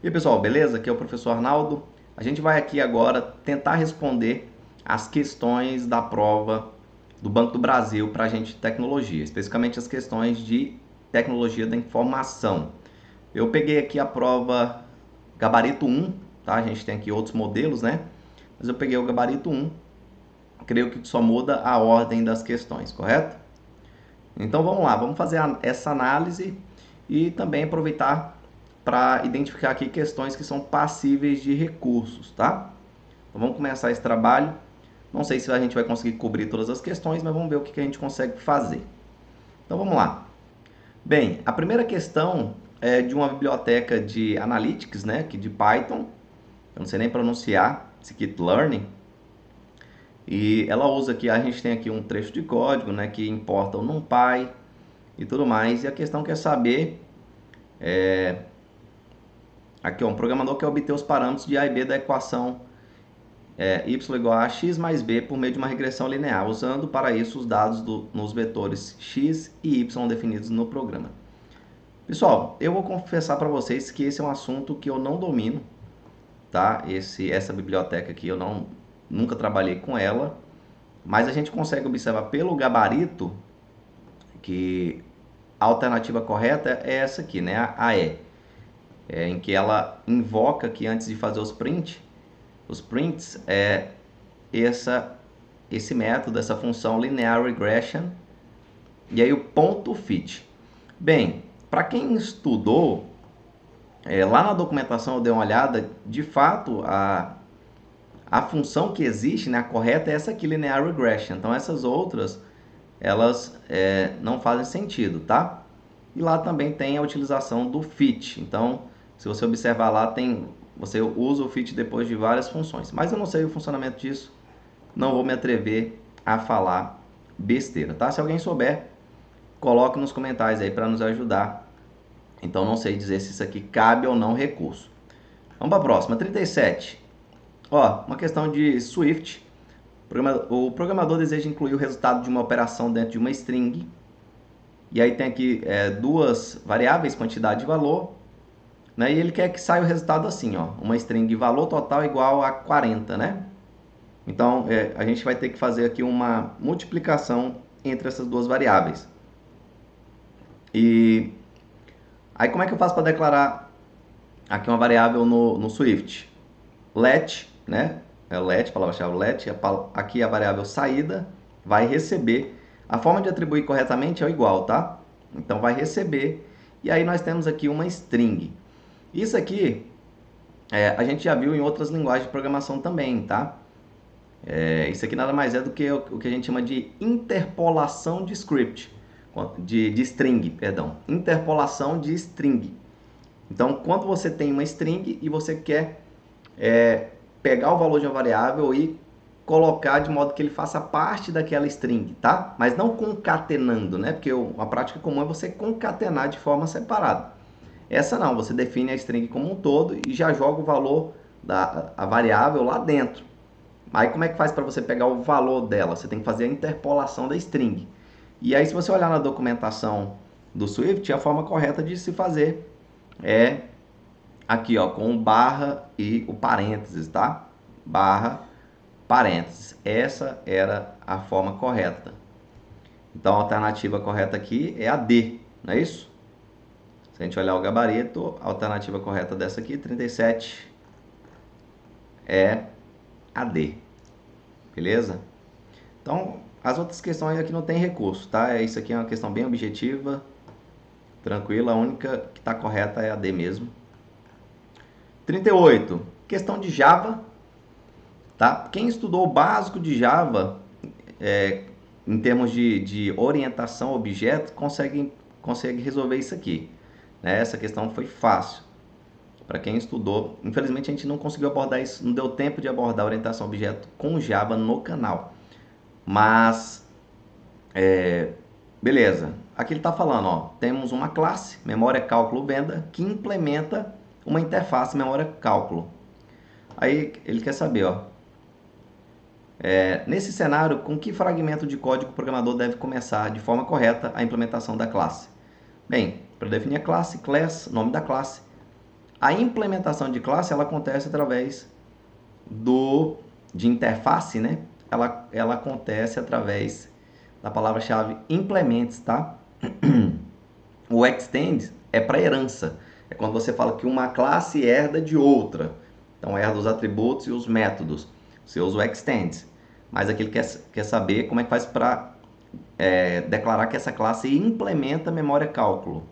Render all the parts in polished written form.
E aí, pessoal, beleza? Aqui é o professor Arnaldo. A gente vai aqui agora tentar responder as questões da prova do Banco do Brasil para a gente de tecnologia, especificamente as questões de tecnologia da informação. Eu peguei aqui a prova gabarito 1, tá? A gente tem aqui outros modelos, né? Mas eu peguei o gabarito 1, creio que só muda a ordem das questões, correto? Então vamos lá, vamos fazer essa análise e também aproveitar para identificar aqui questões que são passíveis de recursos, tá? Então vamos começar esse trabalho. Não sei se a gente vai conseguir cobrir todas as questões, mas vamos ver o que a gente consegue fazer. Então vamos lá. Bem, a primeira questão é de uma biblioteca de Analytics, né, que de Python. Eu não sei nem pronunciar, Scikit-learn. E ela usa aqui, a gente tem aqui um trecho de código, né, que importa o NumPy e tudo mais. E a questão quer saber, aqui ó, um programador quer obter os parâmetros de A e B da equação y igual a x mais b por meio de uma regressão linear, usando para isso os dados nos vetores x e y definidos no programa. Pessoal, eu vou confessar para vocês que esse é um assunto que eu não domino, tá? Essa biblioteca aqui eu nunca trabalhei com ela, mas a gente consegue observar pelo gabarito que a alternativa correta é essa aqui, né? A E, em que ela invoca que antes de fazer os prints esse método, essa função linear regression, e aí o ponto fit. Bem, para quem estudou, lá na documentação eu dei uma olhada, de fato a função que existe, né, a correta é essa aqui, linear regression. Então essas outras, elas não fazem sentido, tá? E lá também tem a utilização do fit. Então, se você observar lá, você usa o fit depois de várias funções. Mas eu não sei o funcionamento disso, não vou me atrever a falar besteira, tá? Se alguém souber, coloque nos comentários aí para nos ajudar. Então não sei dizer se isso aqui cabe ou não recurso. Vamos para a próxima, 37. Ó, uma questão de Swift. O programador deseja incluir o resultado de uma operação dentro de uma string. E aí tem aqui duas variáveis, quantidade e valor. Né? E ele quer que saia o resultado assim, ó, uma string de valor total igual a 40, né? Então, a gente vai ter que fazer aqui uma multiplicação entre essas duas variáveis. E aí, como é que eu faço para declarar aqui uma variável no Swift? Let, né? Let, palavra-chave let, aqui a variável saída vai receber. A forma de atribuir corretamente é o igual, tá? Então, vai receber. E aí, nós temos aqui uma string. Isso aqui, a gente já viu em outras linguagens de programação também, tá? Isso aqui nada mais é do que o que a gente chama de interpolação de script, de string, perdão, interpolação de string. Então, quando você tem uma string e você quer pegar o valor de uma variável e colocar de modo que ele faça parte daquela string, tá? Mas não concatenando, né? Porque a prática comum é você concatenar de forma separada. Essa não, você define a string como um todo e já joga o valor da variável lá dentro. Aí como é que faz para você pegar o valor dela? Você tem que fazer a interpolação da string. E aí se você olhar na documentação do Swift, a forma correta de se fazer é aqui, ó, com o barra e o parênteses, tá? Barra, parênteses. Essa era a forma correta. Então a alternativa correta aqui é a D, não é isso? Se a gente olhar o gabarito, a alternativa correta dessa aqui, 37, é a D. Beleza? Então, as outras questões aqui não tem recurso, tá? Isso aqui é uma questão bem objetiva, tranquila, a única que está correta é a D mesmo. 38, questão de Java, tá? Quem estudou o básico de Java, em termos de orientação a objeto, consegue resolver isso aqui. Né? Essa questão foi fácil para quem estudou. Infelizmente a gente não conseguiu abordar isso, não deu tempo de abordar a orientação a objeto com Java no canal. Mas, beleza. Aqui ele está falando, ó, temos uma classe, memória cálculo venda, que implementa uma interface memória cálculo. Aí ele quer saber, ó, nesse cenário, com que fragmento de código o programador deve começar de forma correta a implementação da classe? Bem, para definir a classe, class, nome da classe, A implementação de classe ela acontece através de interface, né? Ela acontece através da palavra-chave implements, tá? O extend é para herança. É quando você fala que uma classe herda de outra. Então, herda os atributos e os métodos. Você usa o extend. Mas aqui ele quer saber como é que faz para declarar que essa classe implementa memória cálculo.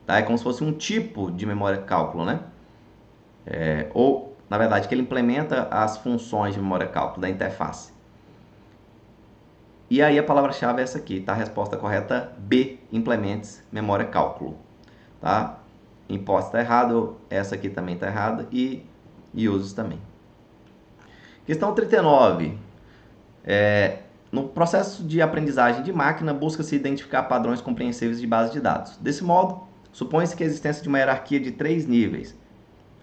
Tá? É como se fosse um tipo de memória cálculo, né? Ou, na verdade, que ele implementa as funções de memória cálculo da interface. E aí a palavra-chave é essa aqui, tá? A resposta correta B, implements memória cálculo, tá? Import está errado, essa aqui também está errada e uses também. Questão 39. No processo de aprendizagem de máquina, busca-se identificar padrões compreensíveis de base de dados. Desse modo, supõe-se que a existência de uma hierarquia de 3 níveis.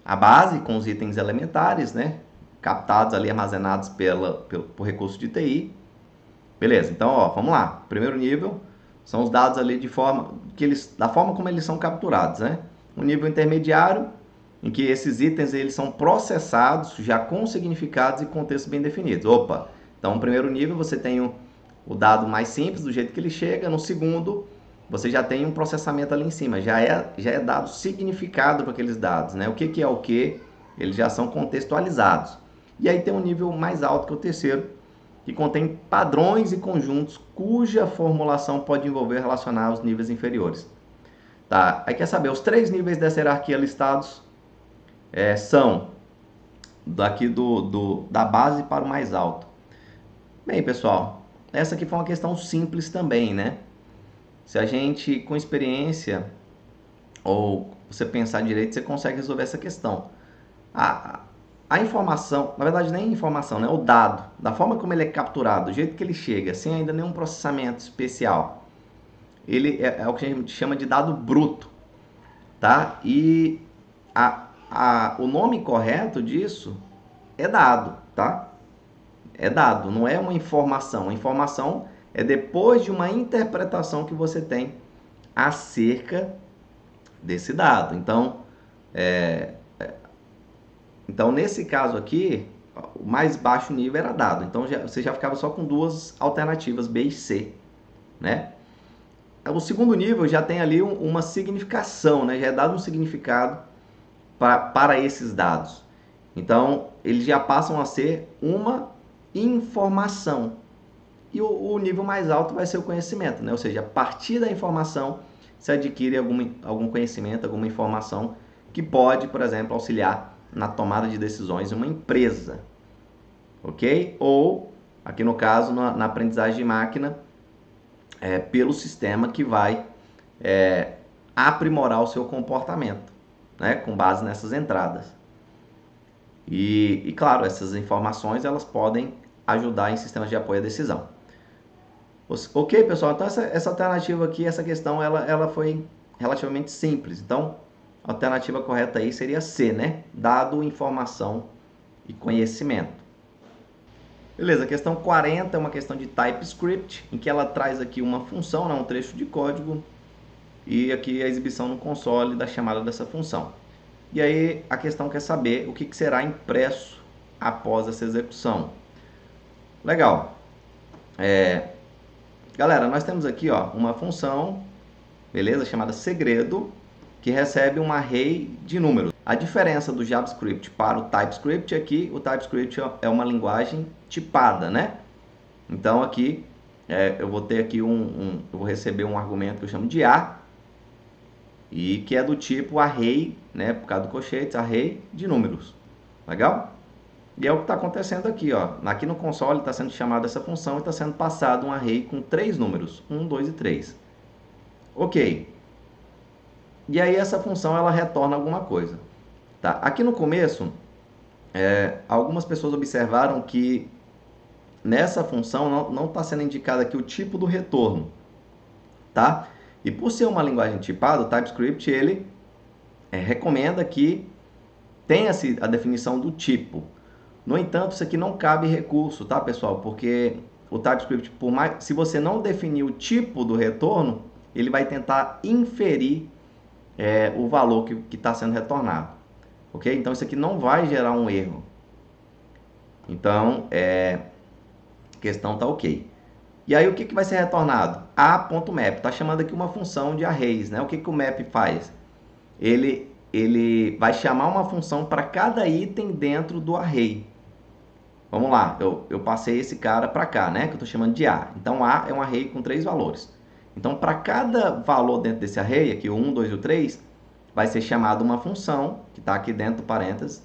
A base, com os itens elementares, né? Captados ali, armazenados por recurso de TI. Beleza, então, ó, vamos lá. Primeiro nível são os dados ali da forma como eles são capturados, né? Um nível intermediário, em que esses itens eles são processados já com significados e contextos bem definidos. Opa, então no primeiro nível você tem o dado mais simples, do jeito que ele chega. No segundo, você já tem um processamento ali em cima, já é dado significado para aqueles dados, né? O que é o que, eles já são contextualizados. E aí tem um nível mais alto que o terceiro, que contém padrões e conjuntos cuja formulação pode envolver relacionar os níveis inferiores. Tá? Aí quer saber, os 3 níveis dessa hierarquia listados são daqui da base para o mais alto. Bem, pessoal, essa aqui foi uma questão simples também, né? Se a gente, com experiência, ou você pensar direito, você consegue resolver essa questão. A informação, na verdade nem informação, né? O dado, da forma como ele é capturado, do jeito que ele chega, sem ainda nenhum processamento especial, ele é o que a gente chama de dado bruto, tá? E o nome correto disso é dado, tá? É dado, não é uma informação. A informação é depois de uma interpretação que você tem acerca desse dado. Então, nesse caso aqui, o mais baixo nível era dado. Então, você já ficava só com 2 alternativas, B e C, né? O segundo nível já tem ali uma significação, né? Já é dado um significado para esses dados. Então, eles já passam a ser uma informação. E o nível mais alto vai ser o conhecimento, né? Ou seja, a partir da informação se adquire algum conhecimento, alguma informação que pode, por exemplo, auxiliar na tomada de decisões em uma empresa, ok? Ou, aqui no caso, na aprendizagem de máquina, pelo sistema que vai aprimorar o seu comportamento, né? Com base nessas entradas. E claro, essas informações elas podem ajudar em sistemas de apoio à decisão. Ok, pessoal? Então essa alternativa aqui, essa questão, ela foi relativamente simples. Então, a alternativa correta aí seria C, né? Dado, informação e conhecimento. Beleza, a questão 40 é uma questão de TypeScript, em que ela traz aqui uma função, né? Um trecho de código, e aqui a exibição no console da chamada dessa função. E aí a questão quer saber o que será impresso após essa execução. Legal. Galera, nós temos aqui uma função, beleza, chamada segredo, que recebe um array de números. A diferença do JavaScript para o TypeScript aqui, o TypeScript é uma linguagem tipada, né? Então aqui eu vou ter aqui eu vou receber um argumento que eu chamo de A, e que é do tipo array, né, por causa do colchetes, array de números. Legal? E é o que está acontecendo aqui, ó. Aqui no console está sendo chamada essa função e está sendo passado um array com 3 números, 1, 2 e 3. Ok. E aí essa função ela retorna alguma coisa. Tá? Aqui no começo, algumas pessoas observaram que nessa função não está sendo indicado aqui o tipo do retorno. Tá? E por ser uma linguagem tipada, o TypeScript ele recomenda que tenha-se a definição do tipo. No entanto, isso aqui não cabe recurso, tá, pessoal? Porque o TypeScript, se você não definir o tipo do retorno, ele vai tentar inferir o valor que está sendo retornado. ok? Então isso aqui não vai gerar um erro. Então, a questão tá ok. E aí o que vai ser retornado? A.map. Está chamando aqui uma função de arrays, né? O que o map faz? Ele vai chamar uma função para cada item dentro do array. Vamos lá, eu passei esse cara para cá, né? Que eu estou chamando de A. Então A é um array com 3 valores. Então para cada valor dentro desse array, aqui o 1, 2 e o 3, vai ser chamada uma função, que está aqui dentro do parênteses,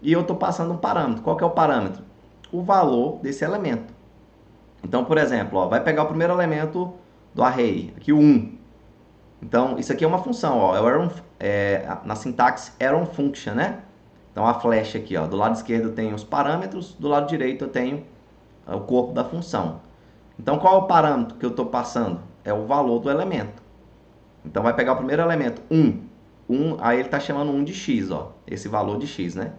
e eu estou passando um parâmetro. Qual que é o parâmetro? O valor desse elemento. Então, por exemplo, ó, vai pegar o primeiro elemento do array, aqui o 1. Então, isso aqui é uma função, ó, na sintaxe arrow function, né? Então, a flecha aqui, ó, do lado esquerdo tem os parâmetros, do lado direito eu tenho o corpo da função. Então, qual é o parâmetro que eu estou passando? É o valor do elemento. Então, vai pegar o primeiro elemento, 1. Aí ele está chamando 1 de x, ó, esse valor de x, né?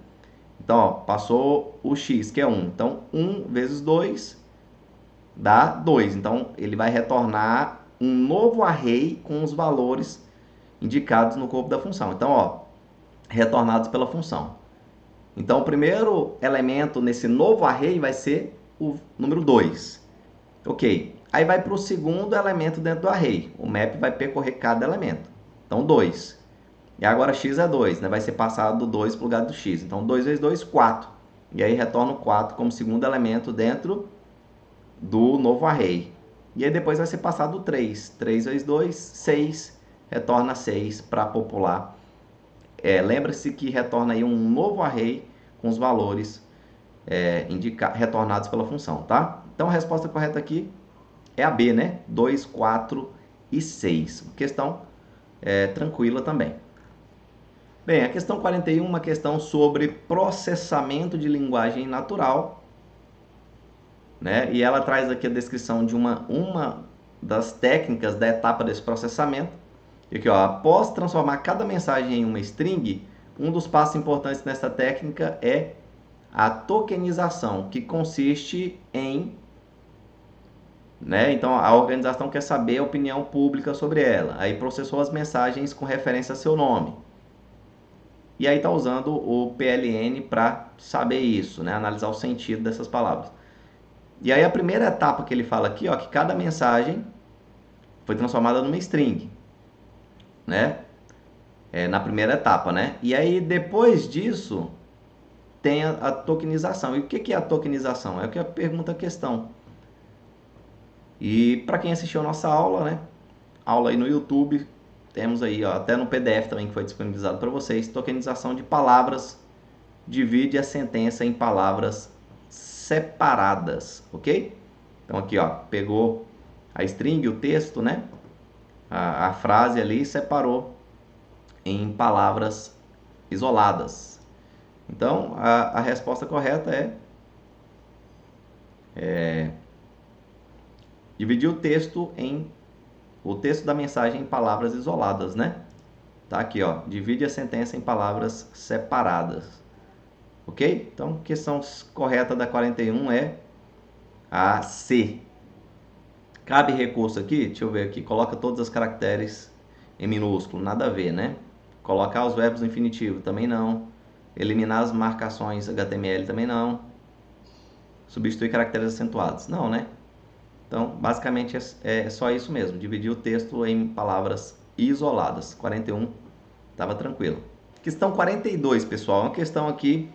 Então, ó, passou o x, que é 1. Então, 1 vezes 2 dá 2. Então, ele vai retornar um novo array com os valores indicados no corpo da função. Então, ó, retornados pela função. Então, o primeiro elemento nesse novo array vai ser o número 2. Ok. Aí vai para o segundo elemento dentro do array. O map vai percorrer cada elemento. Então, 2. E agora x é 2, né? Vai ser passado do 2 para o lugar do x. Então, 2 vezes 2, 4. E aí retorna o 4 como segundo elemento dentro do novo array. E aí depois vai ser passado o 3. 3 vezes 2, 6. Retorna 6 para popular. Lembra-se que retorna aí um novo array com os valores retornados pela função, tá? Então a resposta correta aqui é a B, né? 2, 4 e 6. Questão tranquila também. Bem, a questão 41 é uma questão sobre processamento de linguagem natural, né? E ela traz aqui a descrição de uma das técnicas da etapa desse processamento. E aqui, ó, após transformar cada mensagem em uma string, um dos passos importantes nessa técnica é a tokenização, que consiste em... né? Então, a organização quer saber a opinião pública sobre ela. Aí processou as mensagens com referência a seu nome. E aí está usando o PLN para saber isso, né? Analisar o sentido dessas palavras. E aí a primeira etapa que ele fala aqui, ó, que cada mensagem foi transformada numa string, né? Na primeira etapa, né? E aí depois disso tem a tokenização. E o que é a tokenização? É o que pergunta a questão. E para quem assistiu a nossa aula, né? Aula aí no YouTube, temos aí, ó, até no PDF também que foi disponibilizado para vocês, tokenização de palavras, divide a sentença em palavras separadas, ok? Então aqui, ó, pegou a string, o texto, né? A frase ali separou em palavras isoladas. Então a resposta correta é dividir o texto da mensagem em palavras isoladas, né? Tá aqui, ó, divide a sentença em palavras separadas. Ok? Então, a questão correta da 41 é a C. Cabe recurso aqui? Deixa eu ver aqui. Coloca todos os caracteres em minúsculo. Nada a ver, né? Colocar os verbos no infinitivo. Também não. Eliminar as marcações HTML. Também não. Substituir caracteres acentuados. Não, né? Então, basicamente é só isso mesmo. Dividir o texto em palavras isoladas. 41 estava tranquilo. Questão 42, pessoal. Uma questão aqui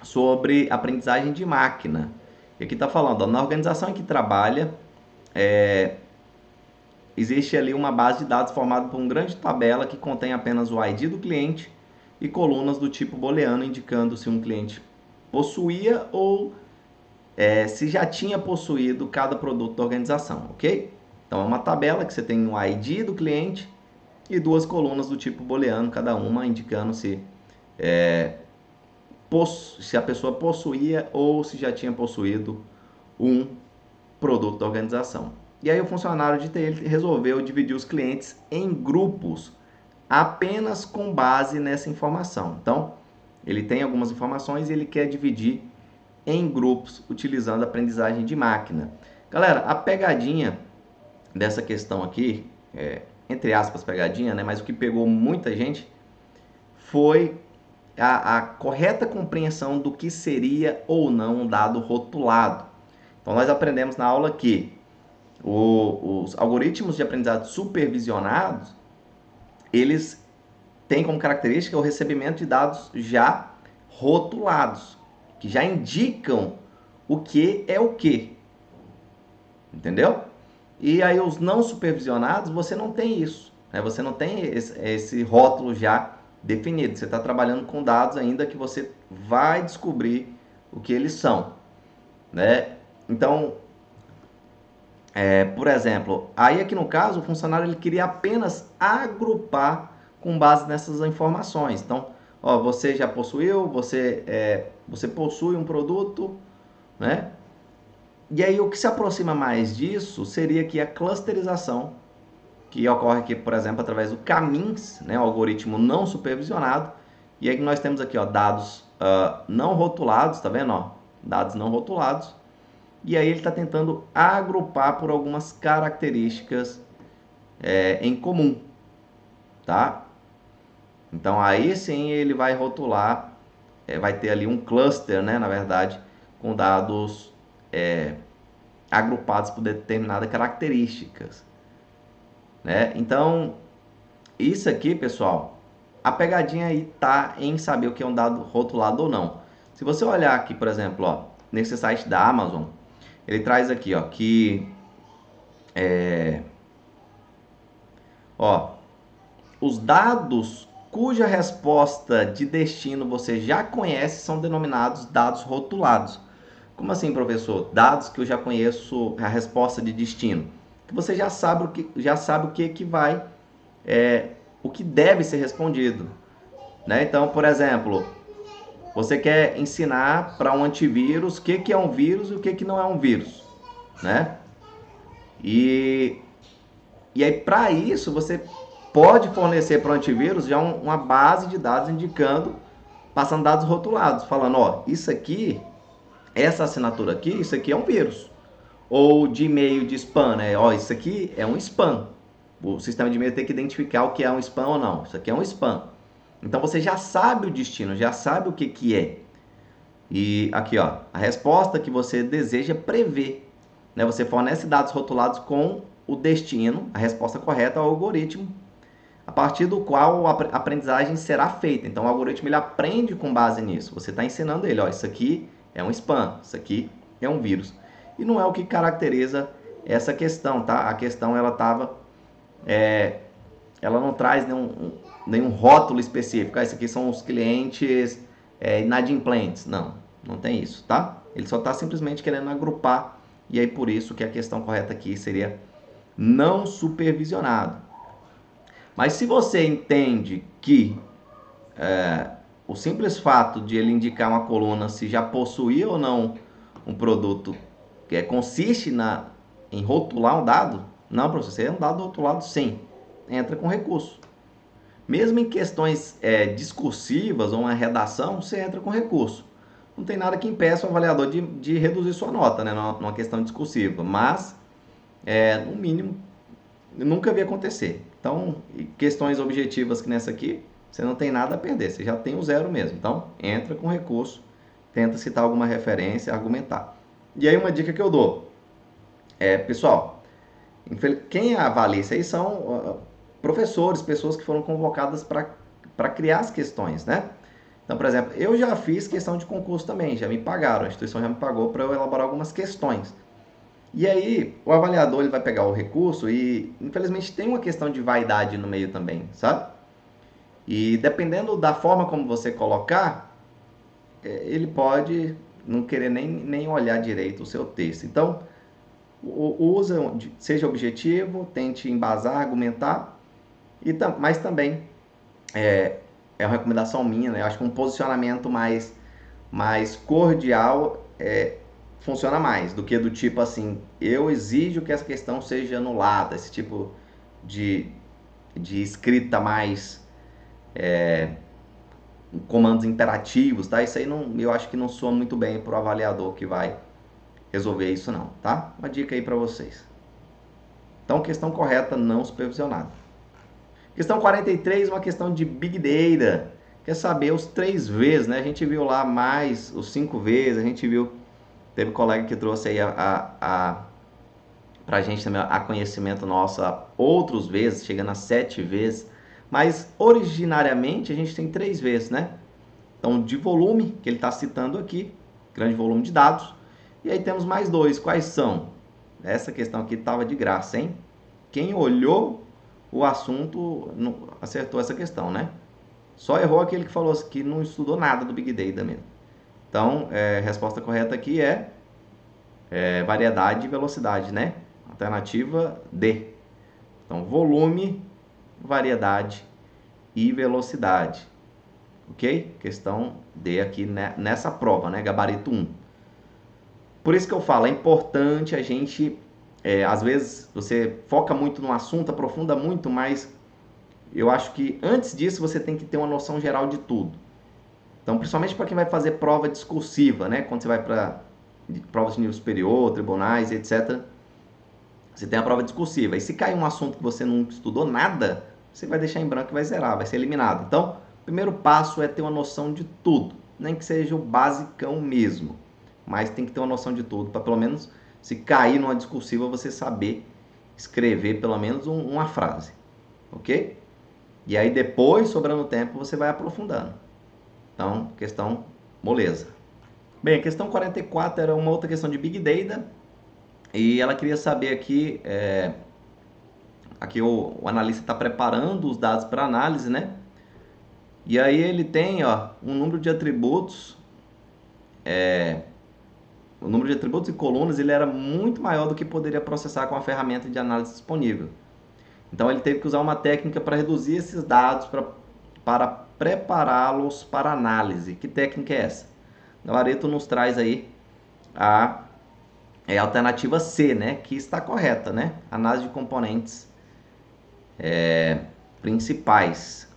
sobre aprendizagem de máquina. E aqui está falando, ó, na organização em que trabalha, existe ali uma base de dados formada por uma grande tabela que contém apenas o ID do cliente e colunas do tipo booleano indicando se um cliente possuía ou se já tinha possuído cada produto da organização, ok? Então é uma tabela que você tem o ID do cliente e duas colunas do tipo booleano, cada uma indicando se a pessoa possuía ou se já tinha possuído um produto da organização. E aí o funcionário de TI resolveu dividir os clientes em grupos apenas com base nessa informação. Então, ele tem algumas informações e ele quer dividir em grupos utilizando a aprendizagem de máquina. Galera, a pegadinha dessa questão aqui, entre aspas pegadinha, né? Mas o que pegou muita gente foi a correta compreensão do que seria ou não um dado rotulado. Então, nós aprendemos na aula que os algoritmos de aprendizado supervisionados, eles têm como característica o recebimento de dados já rotulados, que já indicam o que é o que. Entendeu? E aí os não supervisionados, você não tem isso. Né? Você não tem esse rótulo já definido. Você está trabalhando com dados ainda que você vai descobrir o que eles são. Né? Então, por exemplo, aí aqui no caso, o funcionário ele queria apenas agrupar com base nessas informações. Então, ó, você já possuiu, você possui um produto, né? E aí o que se aproxima mais disso seria que a clusterização, que ocorre aqui, por exemplo, através do K-means, né, o algoritmo não supervisionado. E aí nós temos aqui, ó, dados não rotulados, tá vendo? Ó, dados não rotulados. E aí ele está tentando agrupar por algumas características em comum, tá? Então aí sim ele vai rotular, vai ter ali um cluster, né, na verdade, com dados agrupados por determinadas características, né? Então isso aqui, pessoal, a pegadinha aí tá em saber o que é um dado rotulado ou não. Se você olhar aqui, por exemplo, ó, nesse site da Amazon, ele traz aqui, ó, que ó, os dados cuja resposta de destino você já conhece são denominados dados rotulados. Como assim, professor? Dados que eu já conheço a resposta de destino. Que você já sabe o que vai, o que deve ser respondido. Né? Então, por exemplo, você quer ensinar para um antivírus o que é um vírus e o que não é um vírus. Né? E aí, para isso, você pode fornecer para o antivírus já uma base de dados indicando, passando dados rotulados, falando, ó, isso aqui, essa assinatura aqui, isso aqui é um vírus. Ou de e-mail de spam, né? Ó, isso aqui é um spam. O sistema de e-mail tem que identificar o que é um spam ou não. Isso aqui é um spam. Então você já sabe o destino, já sabe o que é. E aqui, ó, a resposta que você deseja prever. Né? Você fornece dados rotulados com o destino, a resposta correta ao algoritmo, a partir do qual a aprendizagem será feita. Então o algoritmo ele aprende com base nisso. Você está ensinando ele, ó, isso aqui é um spam, isso aqui é um vírus. E não é o que caracteriza essa questão, tá? A questão ela não traz nenhum rótulo específico. Isso aqui são os clientes inadimplentes. Não tem isso, tá? Ele só está simplesmente querendo agrupar. E aí por isso que a questão correta aqui seria não supervisionado. Mas se você entende que o simples fato de ele indicar uma coluna se já possuía ou não um produto que consiste em rotular um dado, não, professor, é um dado rotulado sim, entra com recurso. Mesmo em questões discursivas ou uma redação, você entra com recurso. Não tem nada que impeça o avaliador de reduzir sua nota, né, numa questão discursiva, mas, no mínimo, eu nunca vi acontecer. Então, questões objetivas que nessa aqui, você não tem nada a perder, você já tem o zero mesmo. Então, entra com recurso, tenta citar alguma referência, argumentar. E aí uma dica que eu dou, pessoal, quem avalia isso aí são professores, pessoas que foram convocadas para criar as questões, né? Então, por exemplo, eu já fiz questão de concurso também, já me pagaram, a instituição já me pagou para eu elaborar algumas questões. E aí, o avaliador ele vai pegar o recurso e, infelizmente, tem uma questão de vaidade no meio também, sabe? E dependendo da forma como você colocar, ele pode não querer nem olhar direito o seu texto. Então, seja objetivo, tente embasar, argumentar, mas também é uma recomendação minha, né? Eu acho que um posicionamento mais cordial funciona mais do que do tipo assim, eu exijo que essa questão seja anulada, esse tipo de escrita mais comandos imperativos, tá? Isso aí eu acho que não soa muito bem para o avaliador que vai resolver isso não, tá? Uma dica aí para vocês. Então, questão correta, não supervisionada. Questão 43, uma questão de Big Data, quer saber os 3 vezes, né? A gente viu lá mais os 5 vezes, a gente viu, teve colega que trouxe aí pra gente também a conhecimento nosso outras vezes, chegando a 7 vezes, mas originariamente a gente tem 3 vezes, né? Então, de volume, que ele está citando aqui, grande volume de dados, e aí temos mais 2, quais são? Essa questão aqui estava de graça, hein? Quem olhou o assunto acertou essa questão, né? Só errou aquele que falou que não estudou nada do Big Data mesmo. Então, a resposta correta aqui é variedade e velocidade, né? Alternativa D. Então, volume, variedade e velocidade. Ok? Questão D aqui nessa prova, né? Gabarito 1. Por isso que eu falo, é importante a gente... às vezes você foca muito no assunto, aprofunda muito, mas eu acho que antes disso você tem que ter uma noção geral de tudo. Então, principalmente para quem vai fazer prova discursiva, né? Quando você vai para provas de nível superior, tribunais, etc. Você tem a prova discursiva. E se cair um assunto que você não estudou nada, você vai deixar em branco e vai zerar, vai ser eliminado. Então, o primeiro passo é ter uma noção de tudo. Nem que seja o basicão mesmo. Mas tem que ter uma noção de tudo, para pelo menos, se cair numa discursiva, você saber escrever pelo menos uma frase. Ok? E aí depois, sobrando tempo, você vai aprofundando. Então, questão moleza. Bem, a questão 44 era uma outra questão de Big Data. E ela queria saber aqui, aqui o analista está preparando os dados para análise, né? E aí ele tem, ó, um número de atributos, o número de atributos e colunas ele era muito maior do que poderia processar com a ferramenta de análise disponível. Então ele teve que usar uma técnica para reduzir esses dados para prepará-los para análise. Que técnica é essa? Gabarito nos traz aí a alternativa C, né? Que está correta, né? Análise de componentes principais,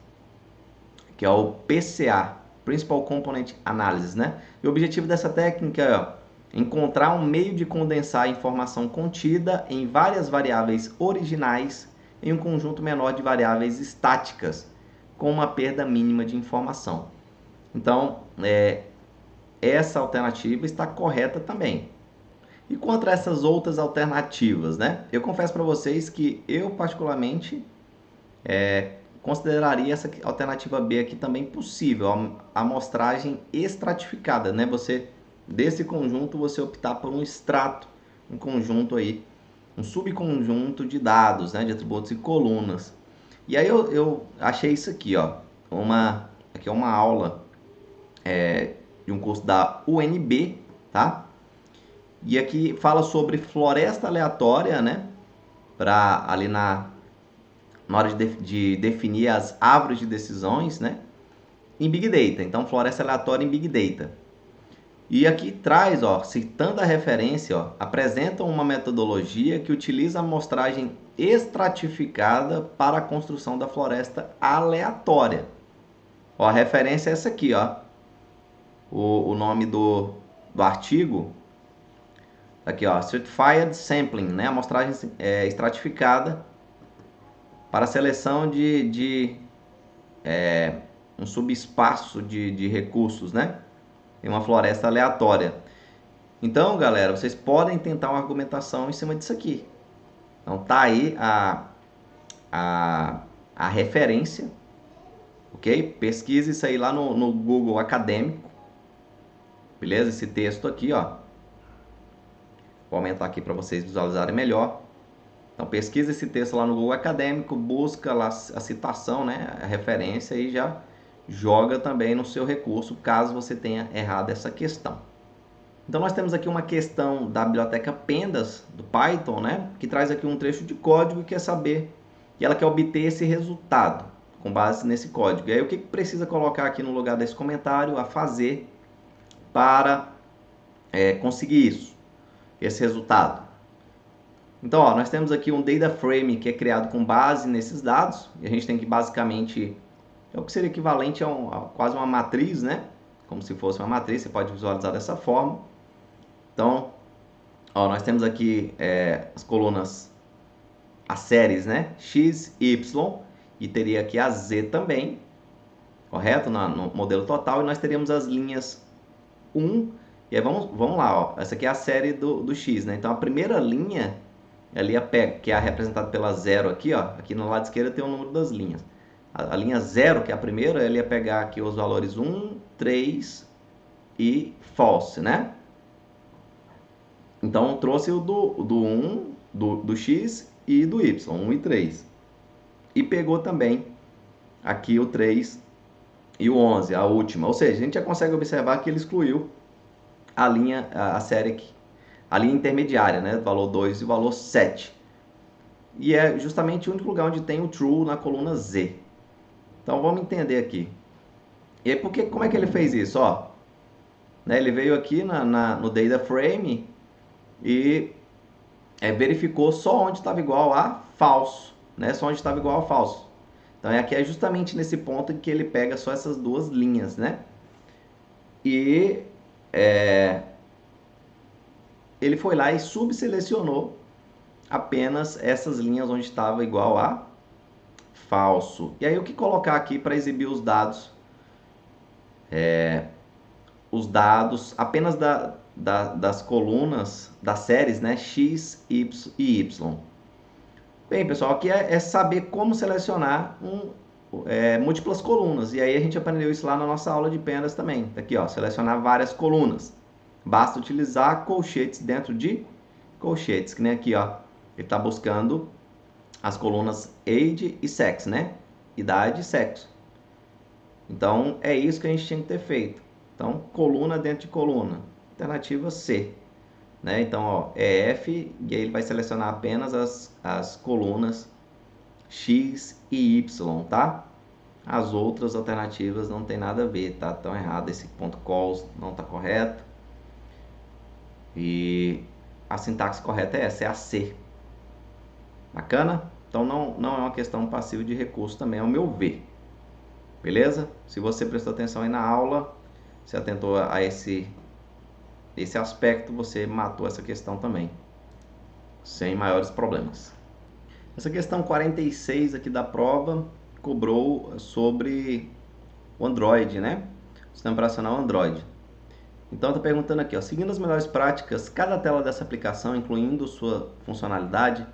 que é o PCA, Principal Component Analysis, né? E o objetivo dessa técnica é encontrar um meio de condensar a informação contida em várias variáveis originais em um conjunto menor de variáveis estáticas, com uma perda mínima de informação. Então, essa alternativa está correta também. E contra essas outras alternativas, né? Eu confesso para vocês que eu, particularmente, consideraria essa alternativa B aqui também possível, a amostragem estratificada, né? Você, desse conjunto, você optar por um extrato, um conjunto aí, um subconjunto de dados, né? De atributos e colunas. E aí eu achei isso aqui, ó, aqui é uma aula de um curso da UNB, tá? E aqui fala sobre floresta aleatória, né? Para ali na hora de definir as árvores de decisões, né? Em Big Data. Então, floresta aleatória em Big Data. E aqui traz, ó, citando a referência, ó, apresentam uma metodologia que utiliza a amostragem estratificada para a construção da floresta aleatória. Ó, a referência é essa aqui, ó. O nome do artigo, aqui, ó, Certified Sampling, né? Amostragem estratificada para a seleção de um subespaço de recursos, né? Em uma floresta aleatória. Então, galera, vocês podem tentar uma argumentação em cima disso aqui. Então, tá aí a referência, ok? Pesquise isso aí lá no Google Acadêmico, beleza? Esse texto aqui, ó. Vou aumentar aqui para vocês visualizarem melhor. Então, pesquisa esse texto lá no Google Acadêmico, busca lá a citação, né, a referência e já joga também no seu recurso, caso você tenha errado essa questão. Então, nós temos aqui uma questão da biblioteca Pandas, do Python, né, que traz aqui um trecho de código e quer saber, e ela quer obter esse resultado com base nesse código. E aí, o que precisa colocar aqui no lugar desse comentário a fazer para conseguir isso, esse resultado? Então, ó, nós temos aqui um data frame que é criado com base nesses dados, e a gente tem que basicamente, é o que seria equivalente a quase uma matriz, né? Como se fosse uma matriz, você pode visualizar dessa forma. Então, ó, nós temos aqui as colunas, as séries, né? X, Y, e teria aqui a Z também. correto? No modelo total, e nós teríamos as linhas 1, e aí vamos lá, ó. Essa aqui é a série do X, né? Então a primeira linha, ali que é representada pela 0 aqui, ó. Aqui no lado esquerdo tem o número das linhas. A linha 0, que é a primeira, ele ia pegar aqui os valores 1, 3 e false, né? Então trouxe o do 1, do X e do Y, 1 e 3. E pegou também aqui o 3 e o 11, a última. Ou seja, a gente já consegue observar que ele excluiu a linha, a série aqui, a linha intermediária, né? Valor 2 e o valor 7. E é justamente o único lugar onde tem o true na coluna Z. Então vamos entender aqui. E aí, como é que ele fez isso? Ó, né, ele veio aqui no data frame e verificou só onde estava igual a falso, né? Só onde estava igual a falso. Então aqui é justamente nesse ponto em que ele pega só essas duas linhas, né? E ele foi lá e subselecionou apenas essas linhas onde estava igual a falso. E aí o que colocar aqui para exibir os dados? Os dados apenas das colunas, das séries, né? X, Y e Y. Bem, pessoal, aqui é saber como selecionar múltiplas colunas. E aí a gente aprendeu isso lá na nossa aula de Pandas também. Tá aqui, ó, selecionar várias colunas. Basta utilizar colchetes dentro de colchetes, que nem aqui, ó. Ele está buscando as colunas age e sex, né? Idade e sexo. Então, é isso que a gente tinha que ter feito. Então, coluna dentro de coluna. Alternativa C. Né? Então, ó, é F, e aí ele vai selecionar apenas as colunas X e Y, tá? As outras alternativas não tem nada a ver, tá? Estão errado, esse ponto calls não está correto. E a sintaxe correta é essa, é a C. Bacana? Então, não é uma questão passiva de recurso também, ao meu ver. Beleza? Se você prestou atenção aí na aula, se atentou a esse aspecto, você matou essa questão também, sem maiores problemas. Essa questão 46 aqui da prova cobrou sobre o Android, né? O sistema operacional Android. Então, está perguntando aqui, ó, seguindo as melhores práticas, cada tela dessa aplicação, incluindo sua funcionalidade,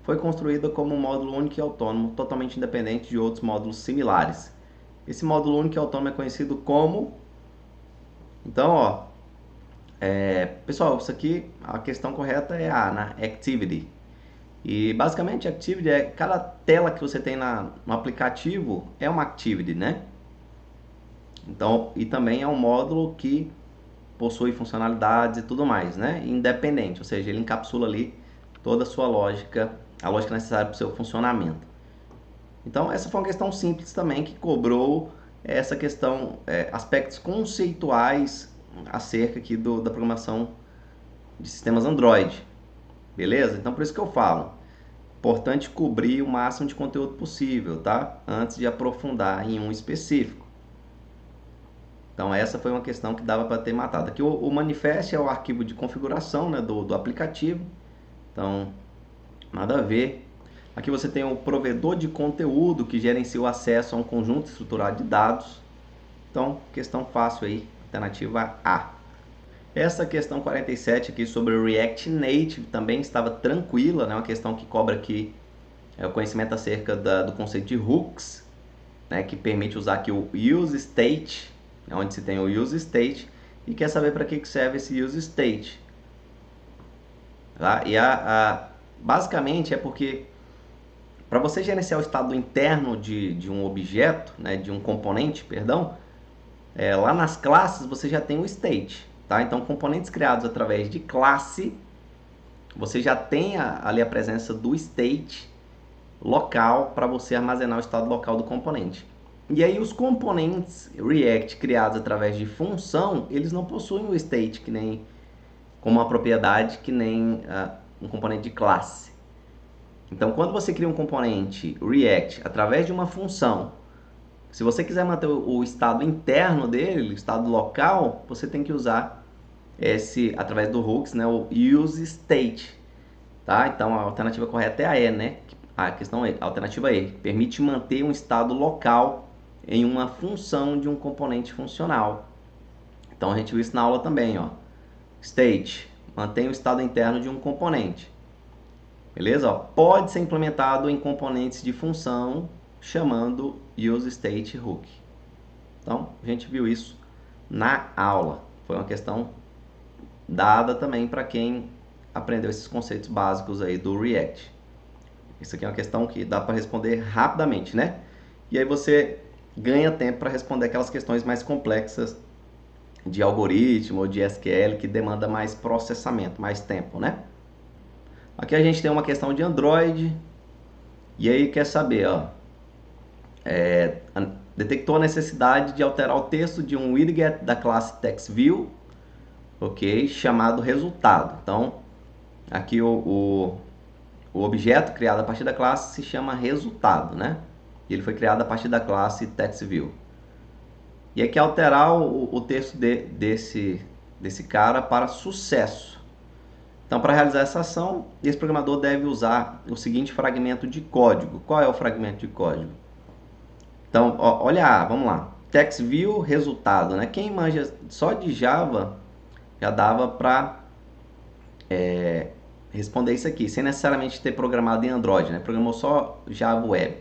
foi construída como um módulo único e autônomo, totalmente independente de outros módulos similares. Esse módulo único e autônomo é conhecido como... Então, ó, pessoal, isso aqui, a questão correta é A, na Activity. E basicamente, Activity é cada tela que você tem no aplicativo é uma Activity, né? Então, e também é um módulo que possui funcionalidades e tudo mais, né? Independente, ou seja, ele encapsula ali toda a sua lógica, a lógica necessária para o seu funcionamento. Então, essa foi uma questão simples também que cobrou essa questão, aspectos conceituais acerca aqui da programação de sistemas Android. Beleza? Então, por isso que eu falo, importante cobrir o máximo de conteúdo possível, tá? Antes de aprofundar em um específico. Então, essa foi uma questão que dava para ter matado. Aqui o manifest é o arquivo de configuração, né, do aplicativo. Então, nada a ver. Aqui você tem o provedor de conteúdo que gerencia o acesso a um conjunto estruturado de dados. Então, questão fácil aí, alternativa A. Essa questão 47 aqui sobre o React Native também estava tranquila, né? Uma questão que cobra aqui o conhecimento acerca do conceito de hooks, né? Que permite usar aqui o use state, né? Onde se tem o use state, e quer saber para que serve esse use state. Tá? E basicamente é porque para você gerenciar o estado interno de um objeto, né? De um componente, perdão, lá nas classes você já tem o state. Tá? Então, componentes criados através de classe, você já tem ali a presença do state local para você armazenar o estado local do componente. E aí os componentes React criados através de função, eles não possuem o state como uma propriedade que nem um componente de classe. Então, quando você cria um componente React através de uma função, se você quiser manter o estado interno dele, o estado local, você tem que usar através do hooks, né, o use state, tá? Então a alternativa correta é a E, né? A alternativa E permite manter um estado local em uma função de um componente funcional. Então a gente viu isso na aula também, ó. State, mantém o estado interno de um componente. Beleza? Ó, pode ser implementado em componentes de função chamando useStateHook. Então, a gente viu isso na aula. Foi uma questão dada também para quem aprendeu esses conceitos básicos aí do React. Isso aqui é uma questão que dá para responder rapidamente, né? E aí você ganha tempo para responder aquelas questões mais complexas de algoritmo ou de SQL que demanda mais processamento, mais tempo, né? Aqui a gente tem uma questão de Android. E aí quer saber, ó, detectou a necessidade de alterar o texto de um widget da classe TextView, ok, chamado resultado. Então, aqui o objeto criado a partir da classe se chama resultado, né? E ele foi criado a partir da classe TextView. E aí quer alterar o texto desse cara para sucesso. Então, para realizar essa ação, esse programador deve usar o seguinte fragmento de código. Qual é o fragmento de código? Então, ó, olha, vamos lá. TextView, resultado, né? Quem manja só de Java já dava para responder isso aqui, sem necessariamente ter programado em Android, né? Programou só Java Web.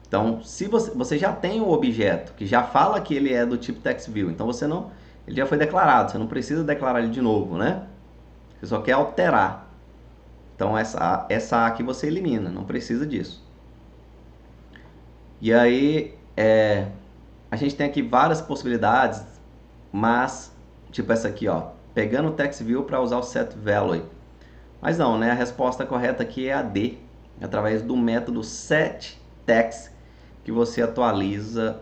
Então, se você já tem o objeto que já fala que ele é do tipo TextView, então você não, ele já foi declarado, você não precisa declarar ele de novo, né? Você só quer alterar. Então essa aqui você elimina, não precisa disso. E aí a gente tem aqui várias possibilidades, mas tipo essa aqui, ó, pegando o TextView para usar o setValue. Mas não, né? A resposta correta aqui é a D, através do método setText, que você atualiza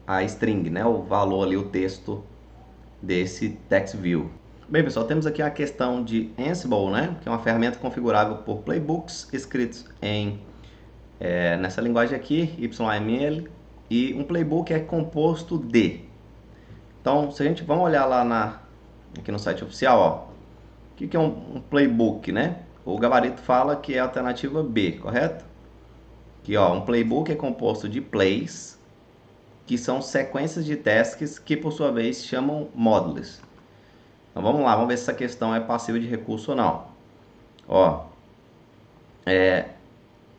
a string, né? O valor ali, o texto desse TextView. Bem, pessoal, temos aqui a questão de Ansible, né? Que é uma ferramenta configurável por playbooks escritos nessa linguagem aqui, YML, e um playbook é composto de. Então, se a gente vamos olhar lá aqui no site oficial, ó, o que é um playbook, né? O gabarito fala que é a alternativa B, correto? Aqui, ó, um playbook é composto de plays, que são sequências de tasks que, por sua vez, chamam módulos. Então vamos lá, vamos ver se essa questão é passível de recurso ou não. Ó,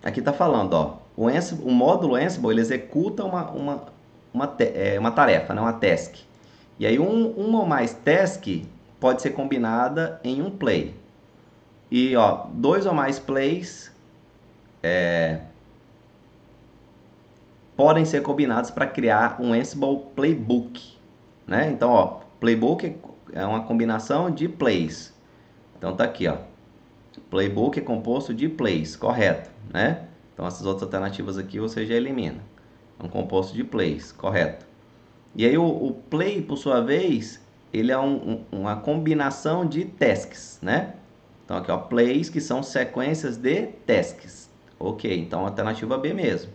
aqui está falando, ó, o módulo Ansible ele executa uma tarefa, né, uma task. E aí uma ou mais task pode ser combinada em um play. E ó, dois ou mais plays podem ser combinados para criar um Ansible Playbook, né? Então, ó, Playbook é uma combinação de plays. Então tá aqui, ó. Playbook é composto de plays, correto, né? Então essas outras alternativas aqui você já elimina. É um composto de plays, correto. E aí o play, por sua vez, ele é uma combinação de tasks, né? Então aqui, ó, plays que são sequências de tasks. Ok, então alternativa B mesmo.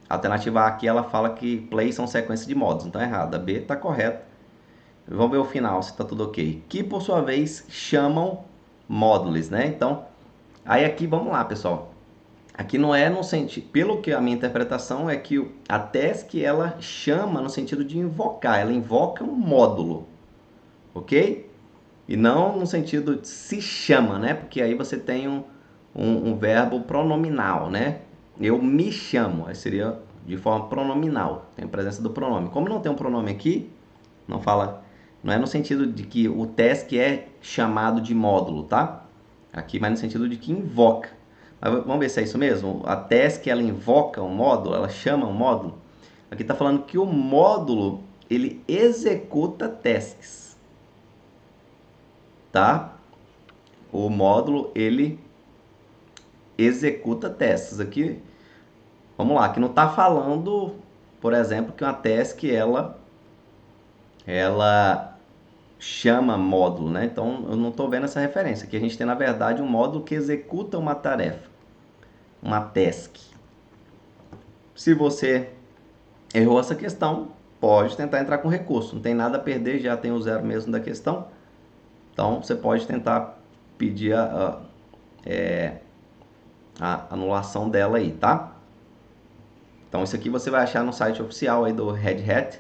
A alternativa A aqui ela fala que plays são sequências de módulos, então é errado. A B está correta. Vamos ver o final, se está tudo ok. Que, por sua vez, chamam módulos, né? Então, aí aqui, vamos lá, pessoal. Aqui não é no sentido... Pelo que a minha interpretação é que a task, ela chama no sentido de invocar. Ela invoca um módulo, ok? E não no sentido de se chama, né? Porque aí você tem um verbo pronominal, né? Eu me chamo. Aí seria de forma pronominal. Tem a presença do pronome. Como não tem um pronome aqui, não é no sentido de que o task é chamado de módulo, tá? Aqui, mas no sentido de que invoca. Mas vamos ver se é isso mesmo. A task, ela invoca um módulo, ela chama um módulo. Aqui está falando que o módulo, ele executa tasks, tá? O módulo, ele executa tasks. Aqui, vamos lá, aqui não está falando, por exemplo, que uma task, ela chama módulo, né? Então eu não estou vendo essa referência. Aqui a gente tem, na verdade, um módulo que executa uma tarefa, uma task. Se você errou essa questão, pode tentar entrar com recurso. Não tem nada a perder, já tem o zero mesmo da questão. Então você pode tentar pedir a anulação dela aí, tá? Então isso aqui você vai achar no site oficial aí do Red Hat.